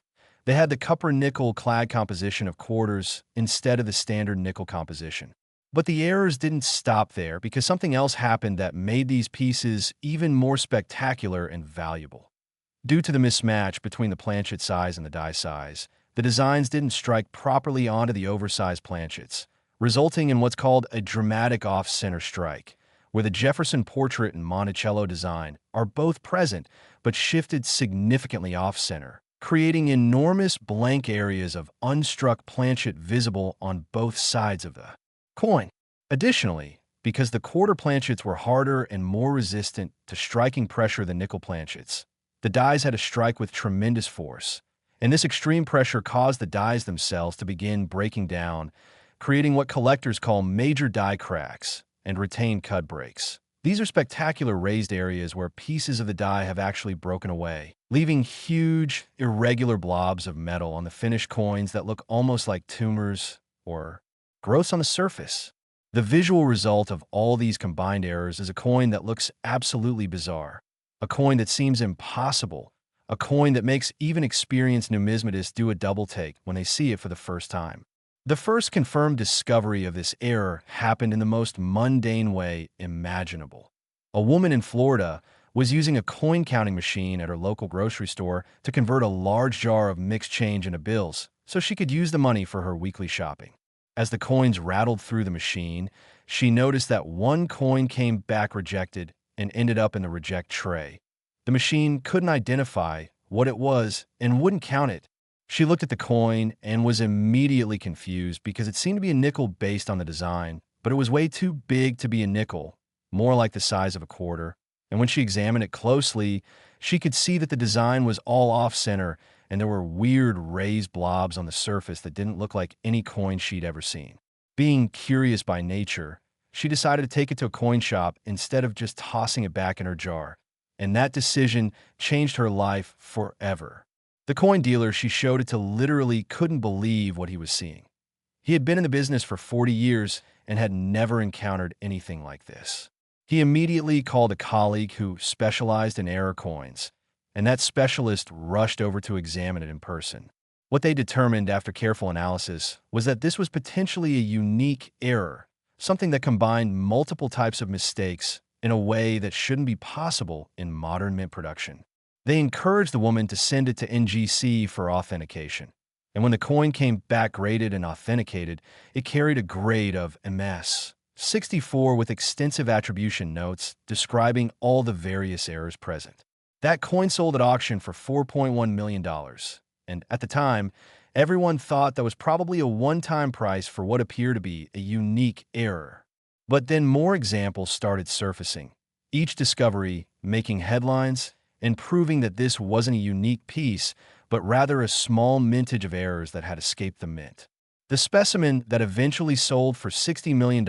They had the copper-nickel clad composition of quarters instead of the standard nickel composition. But the errors didn't stop there because something else happened that made these pieces even more spectacular and valuable. Due to the mismatch between the planchet size and the die size, the designs didn't strike properly onto the oversized planchets, resulting in what's called a dramatic off-center strike, where the Jefferson portrait and Monticello design are both present but shifted significantly off-center, creating enormous blank areas of unstruck planchet visible on both sides of the coin. Additionally, because the quarter planchets were harder and more resistant to striking pressure than nickel planchets, the dies had to strike with tremendous force, and this extreme pressure caused the dies themselves to begin breaking down, creating what collectors call major die cracks and retained cut breaks. These are spectacular raised areas where pieces of the die have actually broken away, leaving huge, irregular blobs of metal on the finished coins that look almost like tumors or growths on the surface. The visual result of all these combined errors is a coin that looks absolutely bizarre, a coin that seems impossible, a coin that makes even experienced numismatists do a double take when they see it for the first time. The first confirmed discovery of this error happened in the most mundane way imaginable. A woman in Florida was using a coin-counting machine at her local grocery store to convert a large jar of mixed change into bills so she could use the money for her weekly shopping. As the coins rattled through the machine, she noticed that one coin came back rejected and ended up in the reject tray. The machine couldn't identify what it was and wouldn't count it. She looked at the coin and was immediately confused because it seemed to be a nickel based on the design, but it was way too big to be a nickel, more like the size of a quarter. And when she examined it closely, she could see that the design was all off-center and there were weird raised blobs on the surface that didn't look like any coin she'd ever seen. Being curious by nature, she decided to take it to a coin shop instead of just tossing it back in her jar, and that decision changed her life forever. The coin dealer she showed it to literally couldn't believe what he was seeing. He had been in the business for 40 years and had never encountered anything like this. He immediately called a colleague who specialized in error coins, and that specialist rushed over to examine it in person. What they determined after careful analysis was that this was potentially a unique error, something that combined multiple types of mistakes in a way that shouldn't be possible in modern mint production. They encouraged the woman to send it to NGC for authentication. And when the coin came back graded and authenticated, it carried a grade of MS 64 with extensive attribution notes describing all the various errors present. That coin sold at auction for $4.1 million. And at the time, everyone thought that was probably a one-time price for what appeared to be a unique error. But then more examples started surfacing, each discovery making headlines and proving that this wasn't a unique piece, but rather a small mintage of errors that had escaped the mint. The specimen that eventually sold for $60 million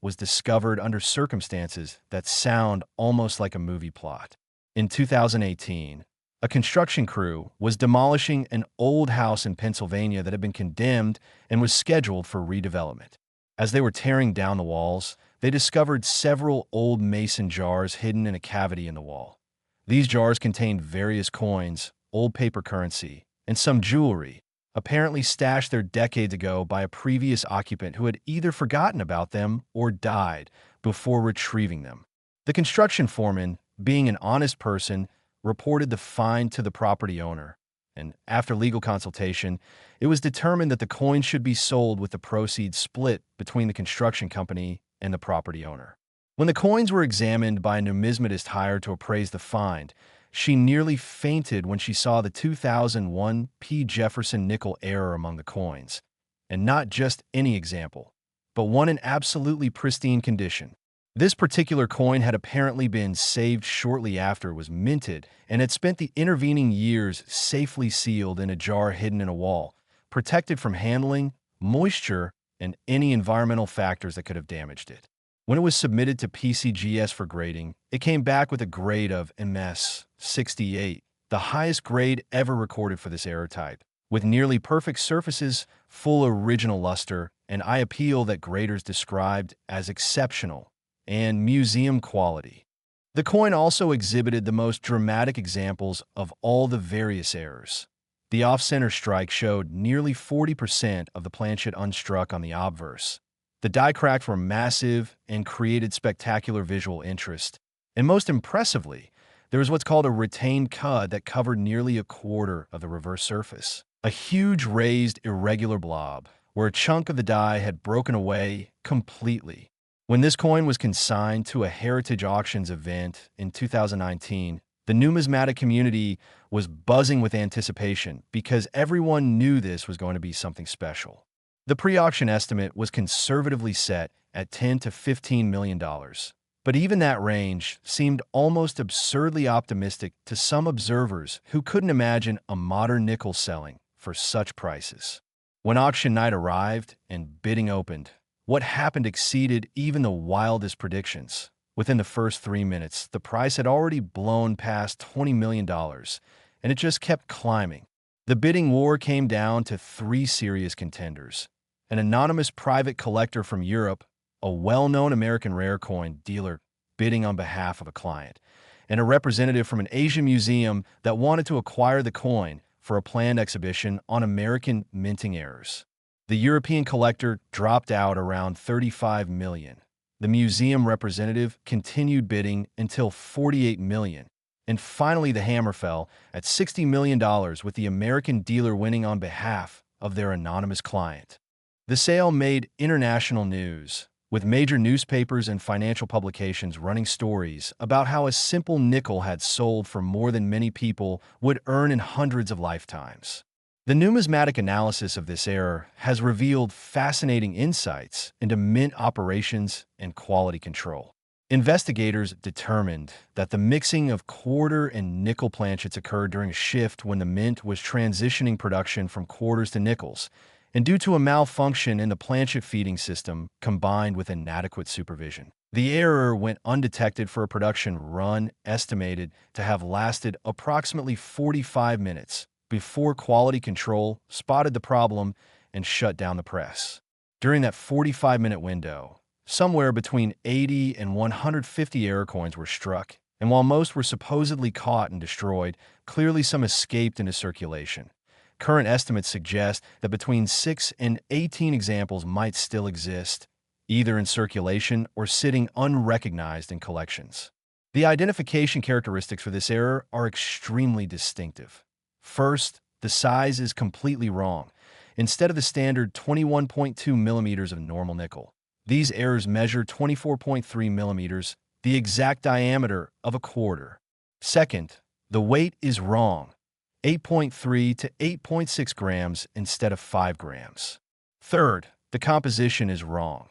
was discovered under circumstances that sound almost like a movie plot. In 2018, a construction crew was demolishing an old house in Pennsylvania that had been condemned and was scheduled for redevelopment. As they were tearing down the walls, they discovered several old mason jars hidden in a cavity in the wall. These jars contained various coins, old paper currency, and some jewelry, apparently stashed there decades ago by a previous occupant who had either forgotten about them or died before retrieving them. The construction foreman, being an honest person, reported the find to the property owner, and after legal consultation, it was determined that the coin should be sold with the proceeds split between the construction company and the property owner. When the coins were examined by a numismatist hired to appraise the find, she nearly fainted when she saw the 2001 P Jefferson Nickel error among the coins, and not just any example, but one in absolutely pristine condition. This particular coin had apparently been saved shortly after it was minted and had spent the intervening years safely sealed in a jar hidden in a wall, protected from handling, moisture, and any environmental factors that could have damaged it. When it was submitted to PCGS for grading, it came back with a grade of MS 68, the highest grade ever recorded for this error type, with nearly perfect surfaces, full original luster, and eye appeal that graders described as exceptional and museum quality. The coin also exhibited the most dramatic examples of all the various errors. The off-center strike showed nearly 40% of the planchet unstruck on the obverse. The die cracks were massive and created spectacular visual interest. And most impressively, there was what's called a retained cud that covered nearly a quarter of the reverse surface. A huge raised irregular blob, where a chunk of the die had broken away completely. When this coin was consigned to a Heritage Auctions event in 2019, the numismatic community was buzzing with anticipation because everyone knew this was going to be something special. The pre-auction estimate was conservatively set at $10 to $15 million, but even that range seemed almost absurdly optimistic to some observers who couldn't imagine a modern nickel selling for such prices. When auction night arrived and bidding opened, what happened exceeded even the wildest predictions. Within the first 3 minutes, the price had already blown past $20 million, and it just kept climbing. The bidding war came down to 3 serious contenders: an anonymous private collector from Europe, a well-known American rare coin dealer bidding on behalf of a client, and a representative from an Asian museum that wanted to acquire the coin for a planned exhibition on American minting errors. The European collector dropped out around $35 million. The museum representative continued bidding until $48 million. And finally, the hammer fell at $60 million, with the American dealer winning on behalf of their anonymous client. The sale made international news, with major newspapers and financial publications running stories about how a simple nickel had sold for more than many people would earn in hundreds of lifetimes. The numismatic analysis of this error has revealed fascinating insights into mint operations and quality control. Investigators determined that the mixing of quarter and nickel planchets occurred during a shift when the mint was transitioning production from quarters to nickels, and due to a malfunction in the planchet feeding system combined with inadequate supervision. The error went undetected for a production run estimated to have lasted approximately 45 minutes before quality control spotted the problem and shut down the press. During that 45-minute window, somewhere between 80 and 150 error coins were struck, and while most were supposedly caught and destroyed, clearly some escaped into circulation. Current estimates suggest that between 6 and 18 examples might still exist, either in circulation or sitting unrecognized in collections. The identification characteristics for this error are extremely distinctive. First, the size is completely wrong. Instead of the standard 21.2 millimeters of normal nickel, these errors measure 24.3 millimeters, the exact diameter of a quarter. Second, the weight is wrong, 8.3 to 8.6 grams instead of 5 grams. Third, the composition is wrong.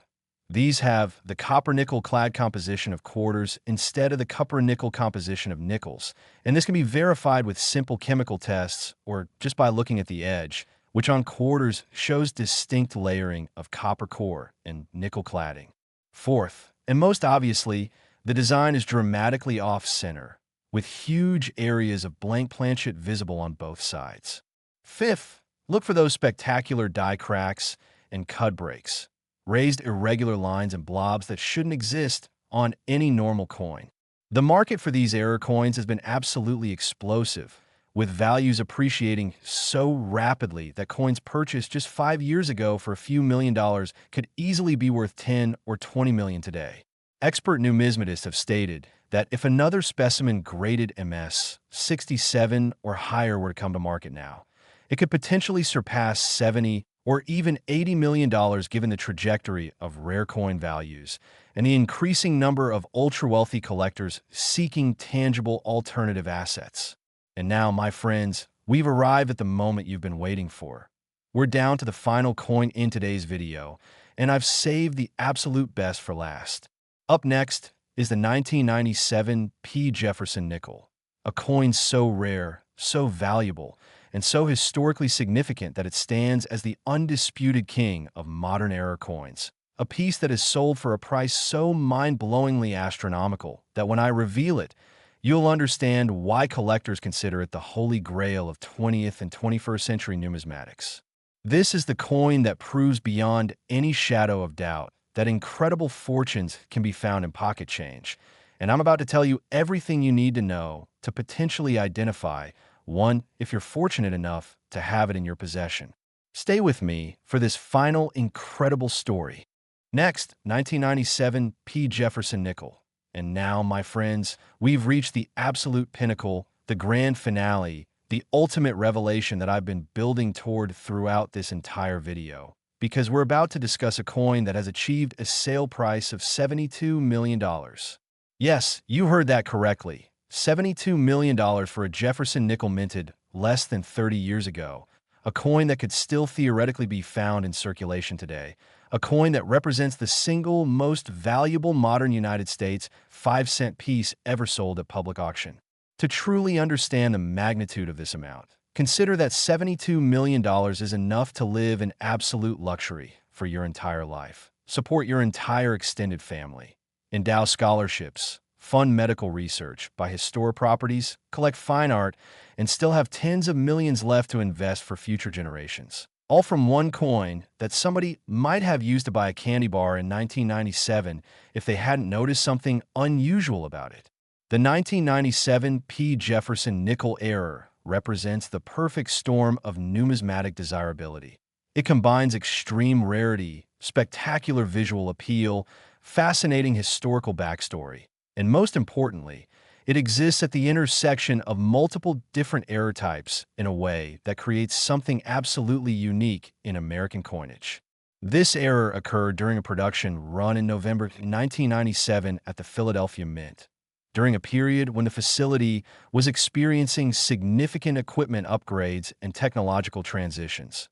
These have the copper-nickel clad composition of quarters instead of the copper-nickel composition of nickels, and this can be verified with simple chemical tests or just by looking at the edge, which on quarters shows distinct layering of copper core and nickel cladding. Fourth, and most obviously, the design is dramatically off-center, with huge areas of blank planchet visible on both sides. Fifth, look for those spectacular die cracks and cud breaks, raised irregular lines and blobs that shouldn't exist on any normal coin. The market for these error coins has been absolutely explosive, with values appreciating so rapidly that coins purchased just 5 years ago for a few $1,000,000 could easily be worth 10 or 20 million today. Expert numismatists have stated that if another specimen graded MS 67 or higher were to come to market now, it could potentially surpass 70 or even $80 million given the trajectory of rare coin values and the increasing number of ultra-wealthy collectors seeking tangible alternative assets. And now, my friends, we've arrived at the moment you've been waiting for. We're down to the final coin in today's video, and I've saved the absolute best for last. Up next is the 1997 P Jefferson Nickel, a coin so rare, so valuable, and so historically significant that it stands as the undisputed king of modern era coins. A piece that is sold for a price so mind-blowingly astronomical that when I reveal it, you'll understand why collectors consider it the holy grail of 20th and 21st century numismatics. This is the coin that proves beyond any shadow of doubt that incredible fortunes can be found in pocket change, and I'm about to tell you everything you need to know to potentially identify one if you're fortunate enough to have it in your possession. Stay with me for this final incredible story. Next, 1997 P Jefferson Nickel. And now, my friends, we've reached the absolute pinnacle, the grand finale, the ultimate revelation that I've been building toward throughout this entire video. Because we're about to discuss a coin that has achieved a sale price of $72 million. Yes, you heard that correctly. $72 million for a Jefferson nickel minted less than 30 years ago, a coin that could still theoretically be found in circulation today, a coin that represents the single most valuable modern United States 5-cent piece ever sold at public auction. To truly understand the magnitude of this amount, consider that $72 million is enough to live in absolute luxury for your entire life, support your entire extended family, endow scholarships, fund medical research, buy historic properties, collect fine art, and still have tens of millions left to invest for future generations. All from one coin that somebody might have used to buy a candy bar in 1997 if they hadn't noticed something unusual about it. The 1997 P Jefferson Nickel error represents the perfect storm of numismatic desirability. It combines extreme rarity, spectacular visual appeal, fascinating historical backstory, and most importantly, it exists at the intersection of multiple different error types in a way that creates something absolutely unique in American coinage. This error occurred during a production run in November 1997 at the Philadelphia Mint, during a period when the facility was experiencing significant equipment upgrades and technological transitions.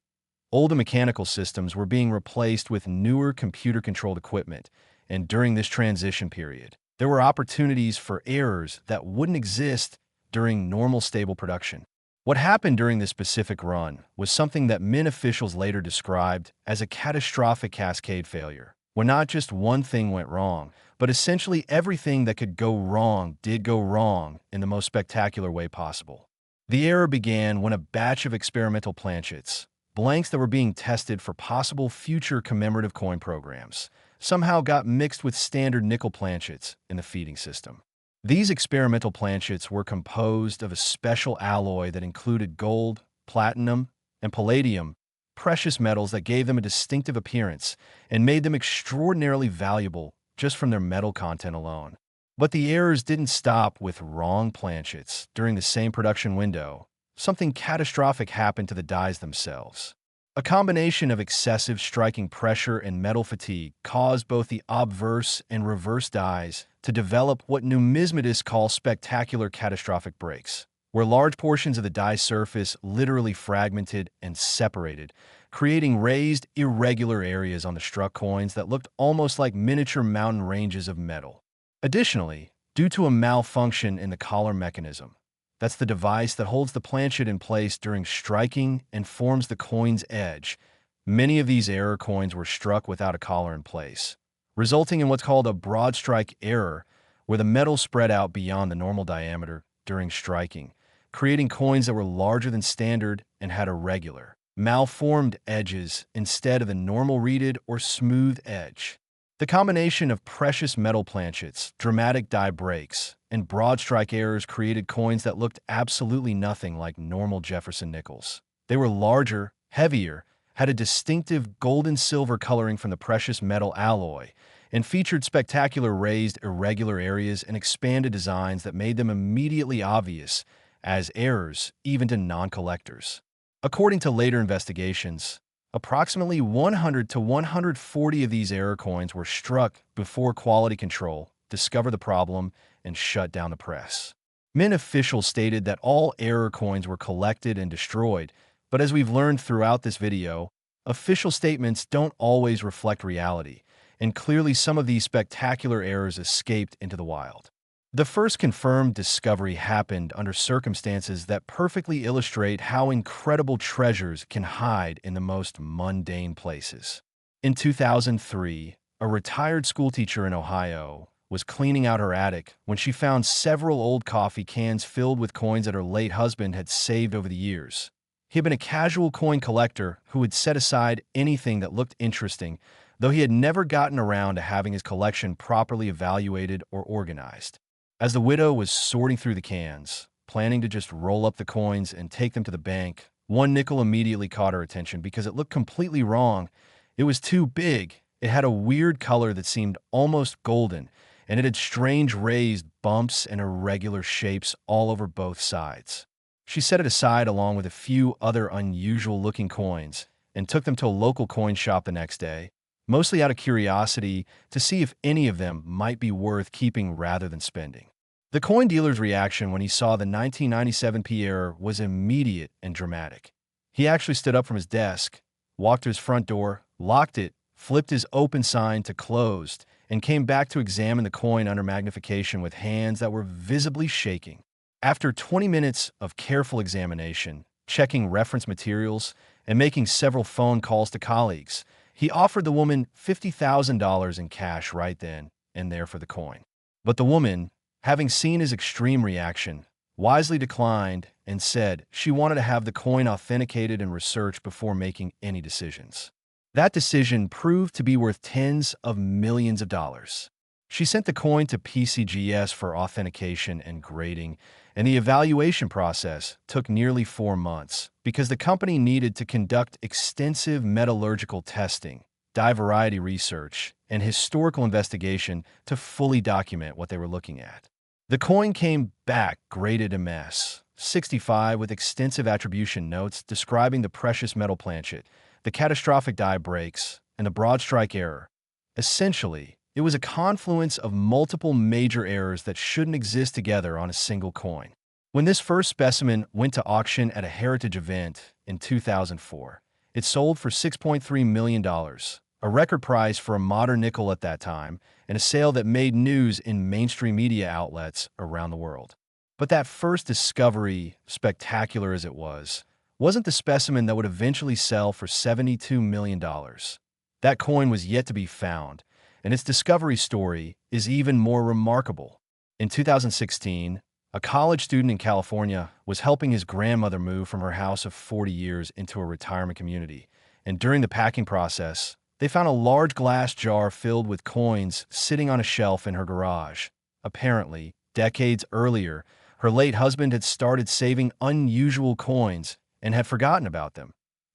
Older mechanical systems were being replaced with newer computer-controlled equipment, and during this transition period, there were opportunities for errors that wouldn't exist during normal stable production. What happened during this specific run was something that Mint officials later described as a catastrophic cascade failure, where not just one thing went wrong, but essentially everything that could go wrong did go wrong in the most spectacular way possible. The error began when a batch of experimental planchets, blanks that were being tested for possible future commemorative coin programs, somehow got mixed with standard nickel planchets in the feeding system. These experimental planchets were composed of a special alloy that included gold, platinum, and palladium, precious metals that gave them a distinctive appearance and made them extraordinarily valuable just from their metal content alone. But the errors didn't stop with wrong planchets. During the same production window, something catastrophic happened to the dies themselves. A combination of excessive striking pressure and metal fatigue caused both the obverse and reverse dies to develop what numismatists call spectacular catastrophic breaks, where large portions of the die surface literally fragmented and separated, creating raised, irregular areas on the struck coins that looked almost like miniature mountain ranges of metal. Additionally, due to a malfunction in the collar mechanism, that's the device that holds the planchet in place during striking and forms the coin's edge, many of these error coins were struck without a collar in place, resulting in what's called a broad strike error, where the metal spread out beyond the normal diameter during striking, creating coins that were larger than standard and had irregular, malformed edges instead of the normal reeded or smooth edge. The combination of precious metal planchets, dramatic die breaks, and broad strike errors created coins that looked absolutely nothing like normal Jefferson Nickels. They were larger, heavier, had a distinctive gold-and-silver coloring from the precious metal alloy, and featured spectacular raised, irregular areas and expanded designs that made them immediately obvious as errors even to non-collectors. According to later investigations, approximately 100 to 140 of these error coins were struck before quality control discovered the problem and shut down the press. Mint officials stated that all error coins were collected and destroyed, but as we've learned throughout this video, official statements don't always reflect reality, and clearly some of these spectacular errors escaped into the wild. The first confirmed discovery happened under circumstances that perfectly illustrate how incredible treasures can hide in the most mundane places. In 2003, a retired schoolteacher in Ohio was cleaning out her attic when she found several old coffee cans filled with coins that her late husband had saved over the years. He had been a casual coin collector who would set aside anything that looked interesting, though he had never gotten around to having his collection properly evaluated or organized. As the widow was sorting through the cans, planning to just roll up the coins and take them to the bank, one nickel immediately caught her attention because it looked completely wrong. It was too big. It had a weird color that seemed almost golden, and it had strange raised bumps and irregular shapes all over both sides. She set it aside along with a few other unusual-looking coins and took them to a local coin shop the next day, mostly out of curiosity to see if any of them might be worth keeping rather than spending. The coin dealer's reaction when he saw the 1997 P error was immediate and dramatic. He actually stood up from his desk, walked to his front door, locked it, flipped his open sign to closed, and came back to examine the coin under magnification with hands that were visibly shaking. After 20 minutes of careful examination, checking reference materials, and making several phone calls to colleagues, he offered the woman $50,000 in cash right then and there for the coin. But the woman, having seen his extreme reaction, wisely declined and said she wanted to have the coin authenticated and researched before making any decisions. That decision proved to be worth tens of millions of dollars. She sent the coin to PCGS for authentication and grading, and the evaluation process took nearly 4 months because the company needed to conduct extensive metallurgical testing, die variety research, and historical investigation to fully document what they were looking at. The coin came back graded MS 65 with extensive attribution notes describing the precious metal planchet, the catastrophic die breaks, and the broad strike error. Essentially, it was a confluence of multiple major errors that shouldn't exist together on a single coin. When this first specimen went to auction at a heritage event in 2004, it sold for $6.3 million, a record price for a modern nickel at that time, and a sale that made news in mainstream media outlets around the world. But that first discovery, spectacular as it was, wasn't the specimen that would eventually sell for $72 million. That coin was yet to be found, and its discovery story is even more remarkable. In 2016, a college student in California was helping his grandmother move from her house of 40 years into a retirement community, and during the packing process, they found a large glass jar filled with coins sitting on a shelf in her garage. Apparently, decades earlier, her late husband had started saving unusual coins and had forgotten about them.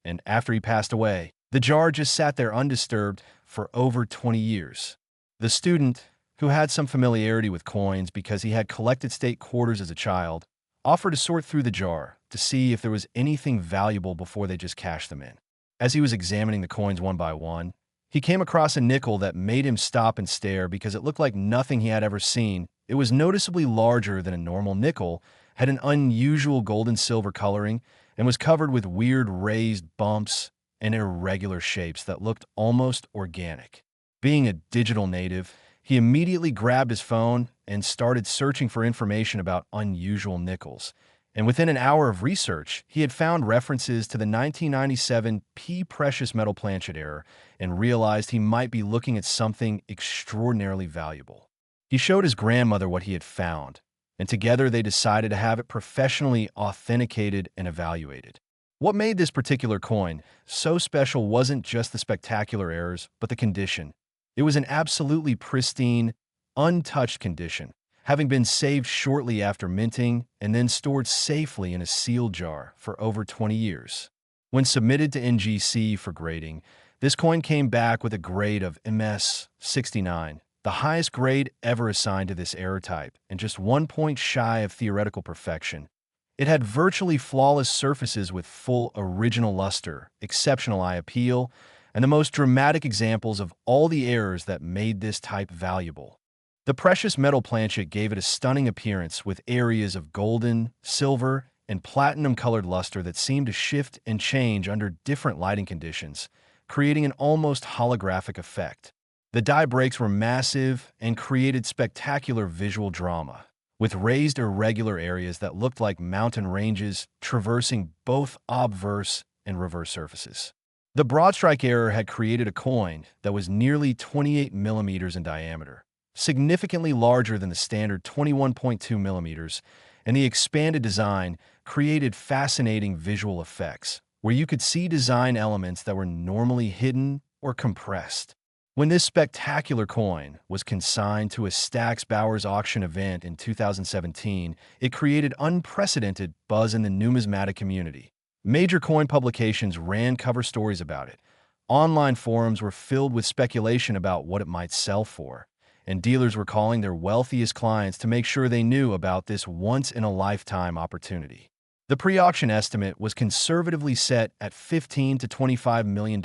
and after he passed away, the jar just sat there undisturbed for over 20 years. The student, who had some familiarity with coins because he had collected state quarters as a child, offered to sort through the jar to see if there was anything valuable before they just cashed them in. As he was examining the coins one by one, he came across a nickel that made him stop and stare because it looked like nothing he had ever seen. It was noticeably larger than a normal nickel, had an unusual gold-and-silver coloring, and was covered with weird raised bumps and irregular shapes that looked almost organic. Being a digital native, he immediately grabbed his phone and started searching for information about unusual nickels. And within an hour of research, he had found references to the 1997 P precious metal planchet error and realized he might be looking at something extraordinarily valuable. He showed his grandmother what he had found, and together they decided to have it professionally authenticated and evaluated. What made this particular coin so special wasn't just the spectacular errors, but the condition. It was an absolutely pristine, untouched condition, having been saved shortly after minting and then stored safely in a sealed jar for over 20 years. When submitted to NGC for grading, this coin came back with a grade of MS 69, the highest grade ever assigned to this error type, and just 1 point shy of theoretical perfection. It had virtually flawless surfaces with full original luster, exceptional eye appeal, and the most dramatic examples of all the errors that made this type valuable. The precious metal planchet gave it a stunning appearance with areas of golden, silver, and platinum-colored luster that seemed to shift and change under different lighting conditions, creating an almost holographic effect. The die breaks were massive and created spectacular visual drama, with raised irregular areas that looked like mountain ranges traversing both obverse and reverse surfaces. The broad strike error had created a coin that was nearly 28 millimeters in diameter, significantly larger than the standard 21.2 millimeters, and the expanded design created fascinating visual effects, where you could see design elements that were normally hidden or compressed. When this spectacular coin was consigned to a Stax Bowers auction event in 2017, it created unprecedented buzz in the numismatic community. Major coin publications ran cover stories about it. Online forums were filled with speculation about what it might sell for, and dealers were calling their wealthiest clients to make sure they knew about this once-in-a-lifetime opportunity. The pre-auction estimate was conservatively set at $15 to $25 million,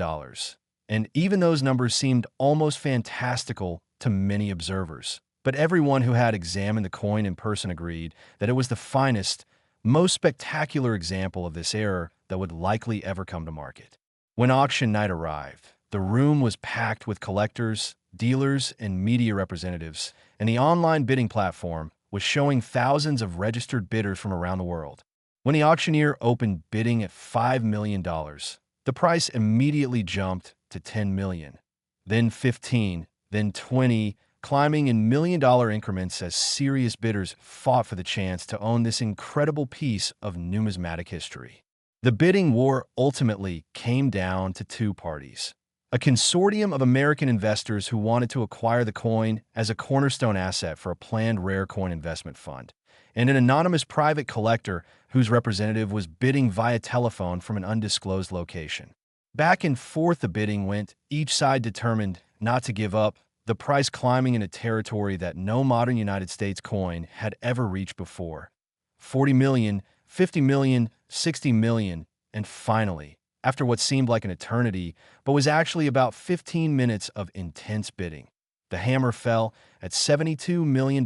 and even those numbers seemed almost fantastical to many observers. But everyone who had examined the coin in person agreed that it was the finest, most spectacular example of this error that would likely ever come to market. When auction night arrived, the room was packed with collectors, dealers, and media representatives, and the online bidding platform was showing thousands of registered bidders from around the world. When the auctioneer opened bidding at $5 million, the price immediately jumped to $10 million, then $15, then $20, climbing in million-dollar increments as serious bidders fought for the chance to own this incredible piece of numismatic history. The bidding war ultimately came down to two parties: a consortium of American investors who wanted to acquire the coin as a cornerstone asset for a planned rare coin investment fund, and an anonymous private collector whose representative was bidding via telephone from an undisclosed location. Back and forth the bidding went, each side determined not to give up, the price climbing in a territory that no modern United States coin had ever reached before. 40 million, 50 million, 60 million, and finally, after what seemed like an eternity, but was actually about 15 minutes of intense bidding, the hammer fell at $72 million.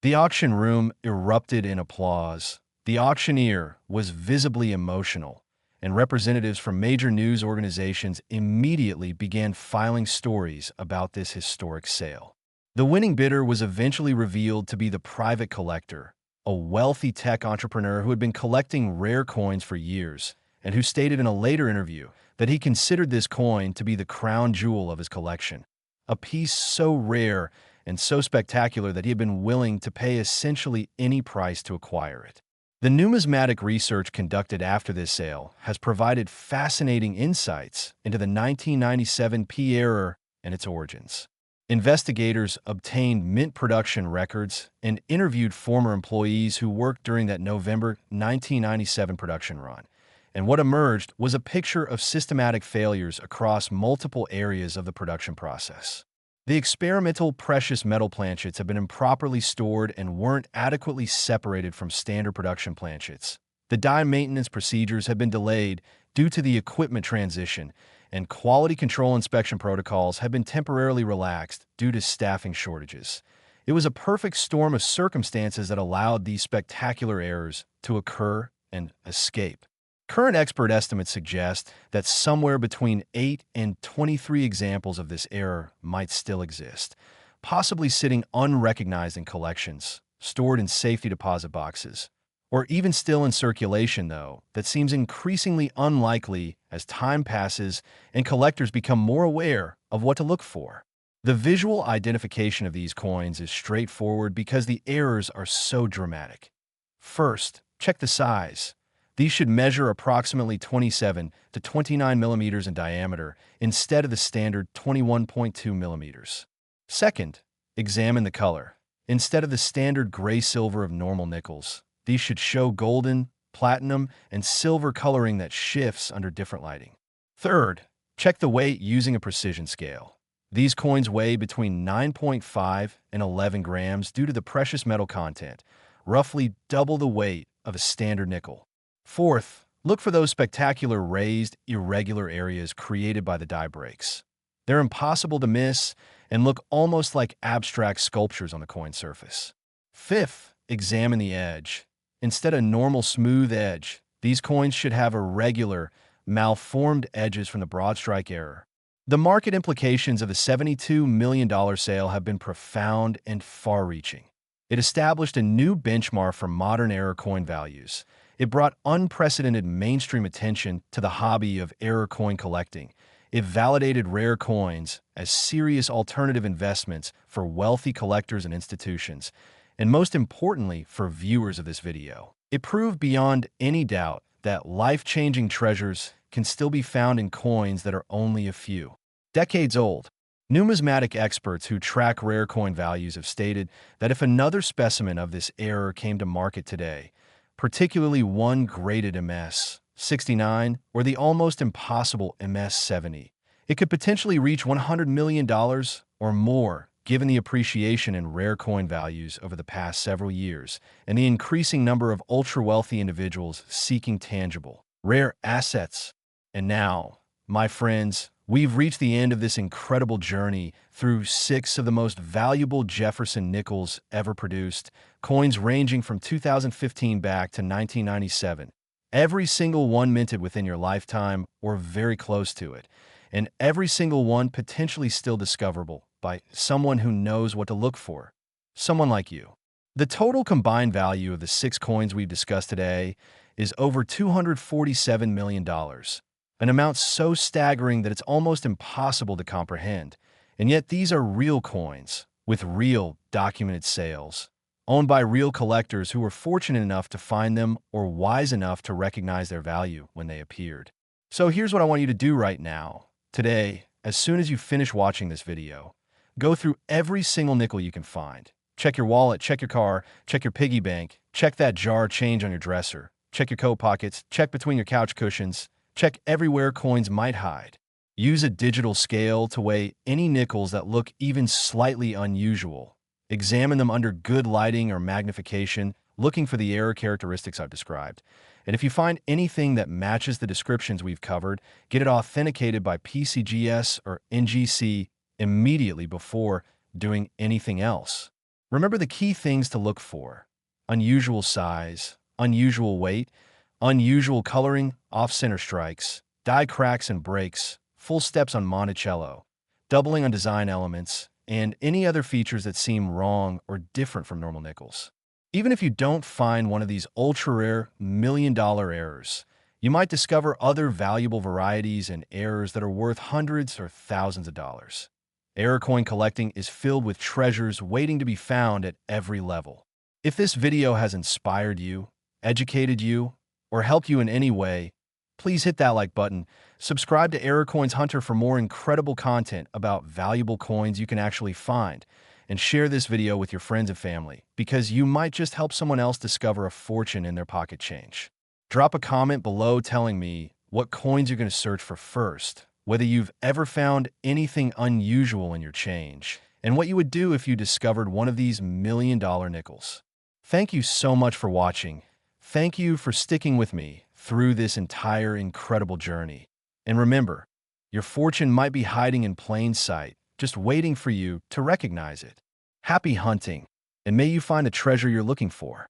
The auction room erupted in applause. The auctioneer was visibly emotional, and representatives from major news organizations immediately began filing stories about this historic sale. The winning bidder was eventually revealed to be the private collector, a wealthy tech entrepreneur who had been collecting rare coins for years, and who stated in a later interview that he considered this coin to be the crown jewel of his collection, a piece so rare and so spectacular that he had been willing to pay essentially any price to acquire it. The numismatic research conducted after this sale has provided fascinating insights into the 1997 P error and its origins. Investigators obtained mint production records and interviewed former employees who worked during that November 1997 production run, And what emerged was a picture of systematic failures across multiple areas of the production process. The experimental precious metal planchets have been improperly stored and weren't adequately separated from standard production planchets. The die maintenance procedures have been delayed due to the equipment transition, and quality control inspection protocols have been temporarily relaxed due to staffing shortages. It was a perfect storm of circumstances that allowed these spectacular errors to occur and escape. Current expert estimates suggest that somewhere between 8 and 23 examples of this error might still exist, possibly sitting unrecognized in collections, stored in safety deposit boxes, or even still in circulation, though that seems increasingly unlikely as time passes and collectors become more aware of what to look for. The visual identification of these coins is straightforward because the errors are so dramatic. First, check the size. These should measure approximately 27 to 29 millimeters in diameter instead of the standard 21.2 millimeters. Second, examine the color. Instead of the standard gray-silver of normal nickels, these should show golden, platinum, and silver coloring that shifts under different lighting. Third, check the weight using a precision scale. These coins weigh between 9.5 and 11 grams due to the precious metal content, roughly double the weight of a standard nickel. Fourth, look for those spectacular raised, irregular areas created by the die breaks. They're impossible to miss and look almost like abstract sculptures on the coin surface. Fifth, examine the edge. Instead of normal smooth edge, these coins should have irregular, malformed edges from the broad strike error. The market implications of the $72 million sale have been profound and far-reaching. It established a new benchmark for modern error coin values. It brought unprecedented mainstream attention to the hobby of error coin collecting. It validated rare coins as serious alternative investments for wealthy collectors and institutions, and most importantly, for viewers of this video. It proved beyond any doubt that life-changing treasures can still be found in coins that are only a few decades old. Numismatic experts who track rare coin values have stated that if another specimen of this era came to market today, particularly one graded MS-69 or the almost impossible MS-70, it could potentially reach $100 million or more, given the appreciation in rare coin values over the past several years and the increasing number of ultra-wealthy individuals seeking tangible, rare assets. And now, my friends, we've reached the end of this incredible journey through 6 of the most valuable Jefferson Nickels ever produced, coins ranging from 2015 back to 1997. Every single one minted within your lifetime or very close to it, and every single one potentially still discoverable by someone who knows what to look for, someone like you. The total combined value of the 6 coins we've discussed today is over $247 million. An amount so staggering that it's almost impossible to comprehend. And yet these are real coins, with real documented sales, owned by real collectors who were fortunate enough to find them or wise enough to recognize their value when they appeared. So here's what I want you to do right now. Today, as soon as you finish watching this video, go through every single nickel you can find. Check your wallet, check your car, check your piggy bank, check that jar of change on your dresser, check your coat pockets, check between your couch cushions, check everywhere coins might hide. Use a digital scale to weigh any nickels that look even slightly unusual. Examine them under good lighting or magnification, looking for the error characteristics I've described. And if you find anything that matches the descriptions we've covered, get it authenticated by PCGS or NGC immediately before doing anything else. Remember the key things to look for: unusual size, unusual weight, unusual coloring, off-center strikes, die cracks and breaks, full steps on Monticello, doubling on design elements, and any other features that seem wrong or different from normal nickels. Even if you don't find one of these ultra-rare million-dollar errors, you might discover other valuable varieties and errors that are worth hundreds or thousands of dollars. Error coin collecting is filled with treasures waiting to be found at every level. If this video has inspired you, educated you, or helped you in any way, please hit that like button, subscribe to Error Coins Hunter for more incredible content about valuable coins you can actually find, and share this video with your friends and family, because you might just help someone else discover a fortune in their pocket change. Drop a comment below telling me what coins you're going to search for first, whether you've ever found anything unusual in your change, and what you would do if you discovered one of these million-dollar nickels. Thank you so much for watching. Thank you for sticking with me through this entire incredible journey. And remember, your fortune might be hiding in plain sight, just waiting for you to recognize it. Happy hunting, and may you find the treasure you're looking for.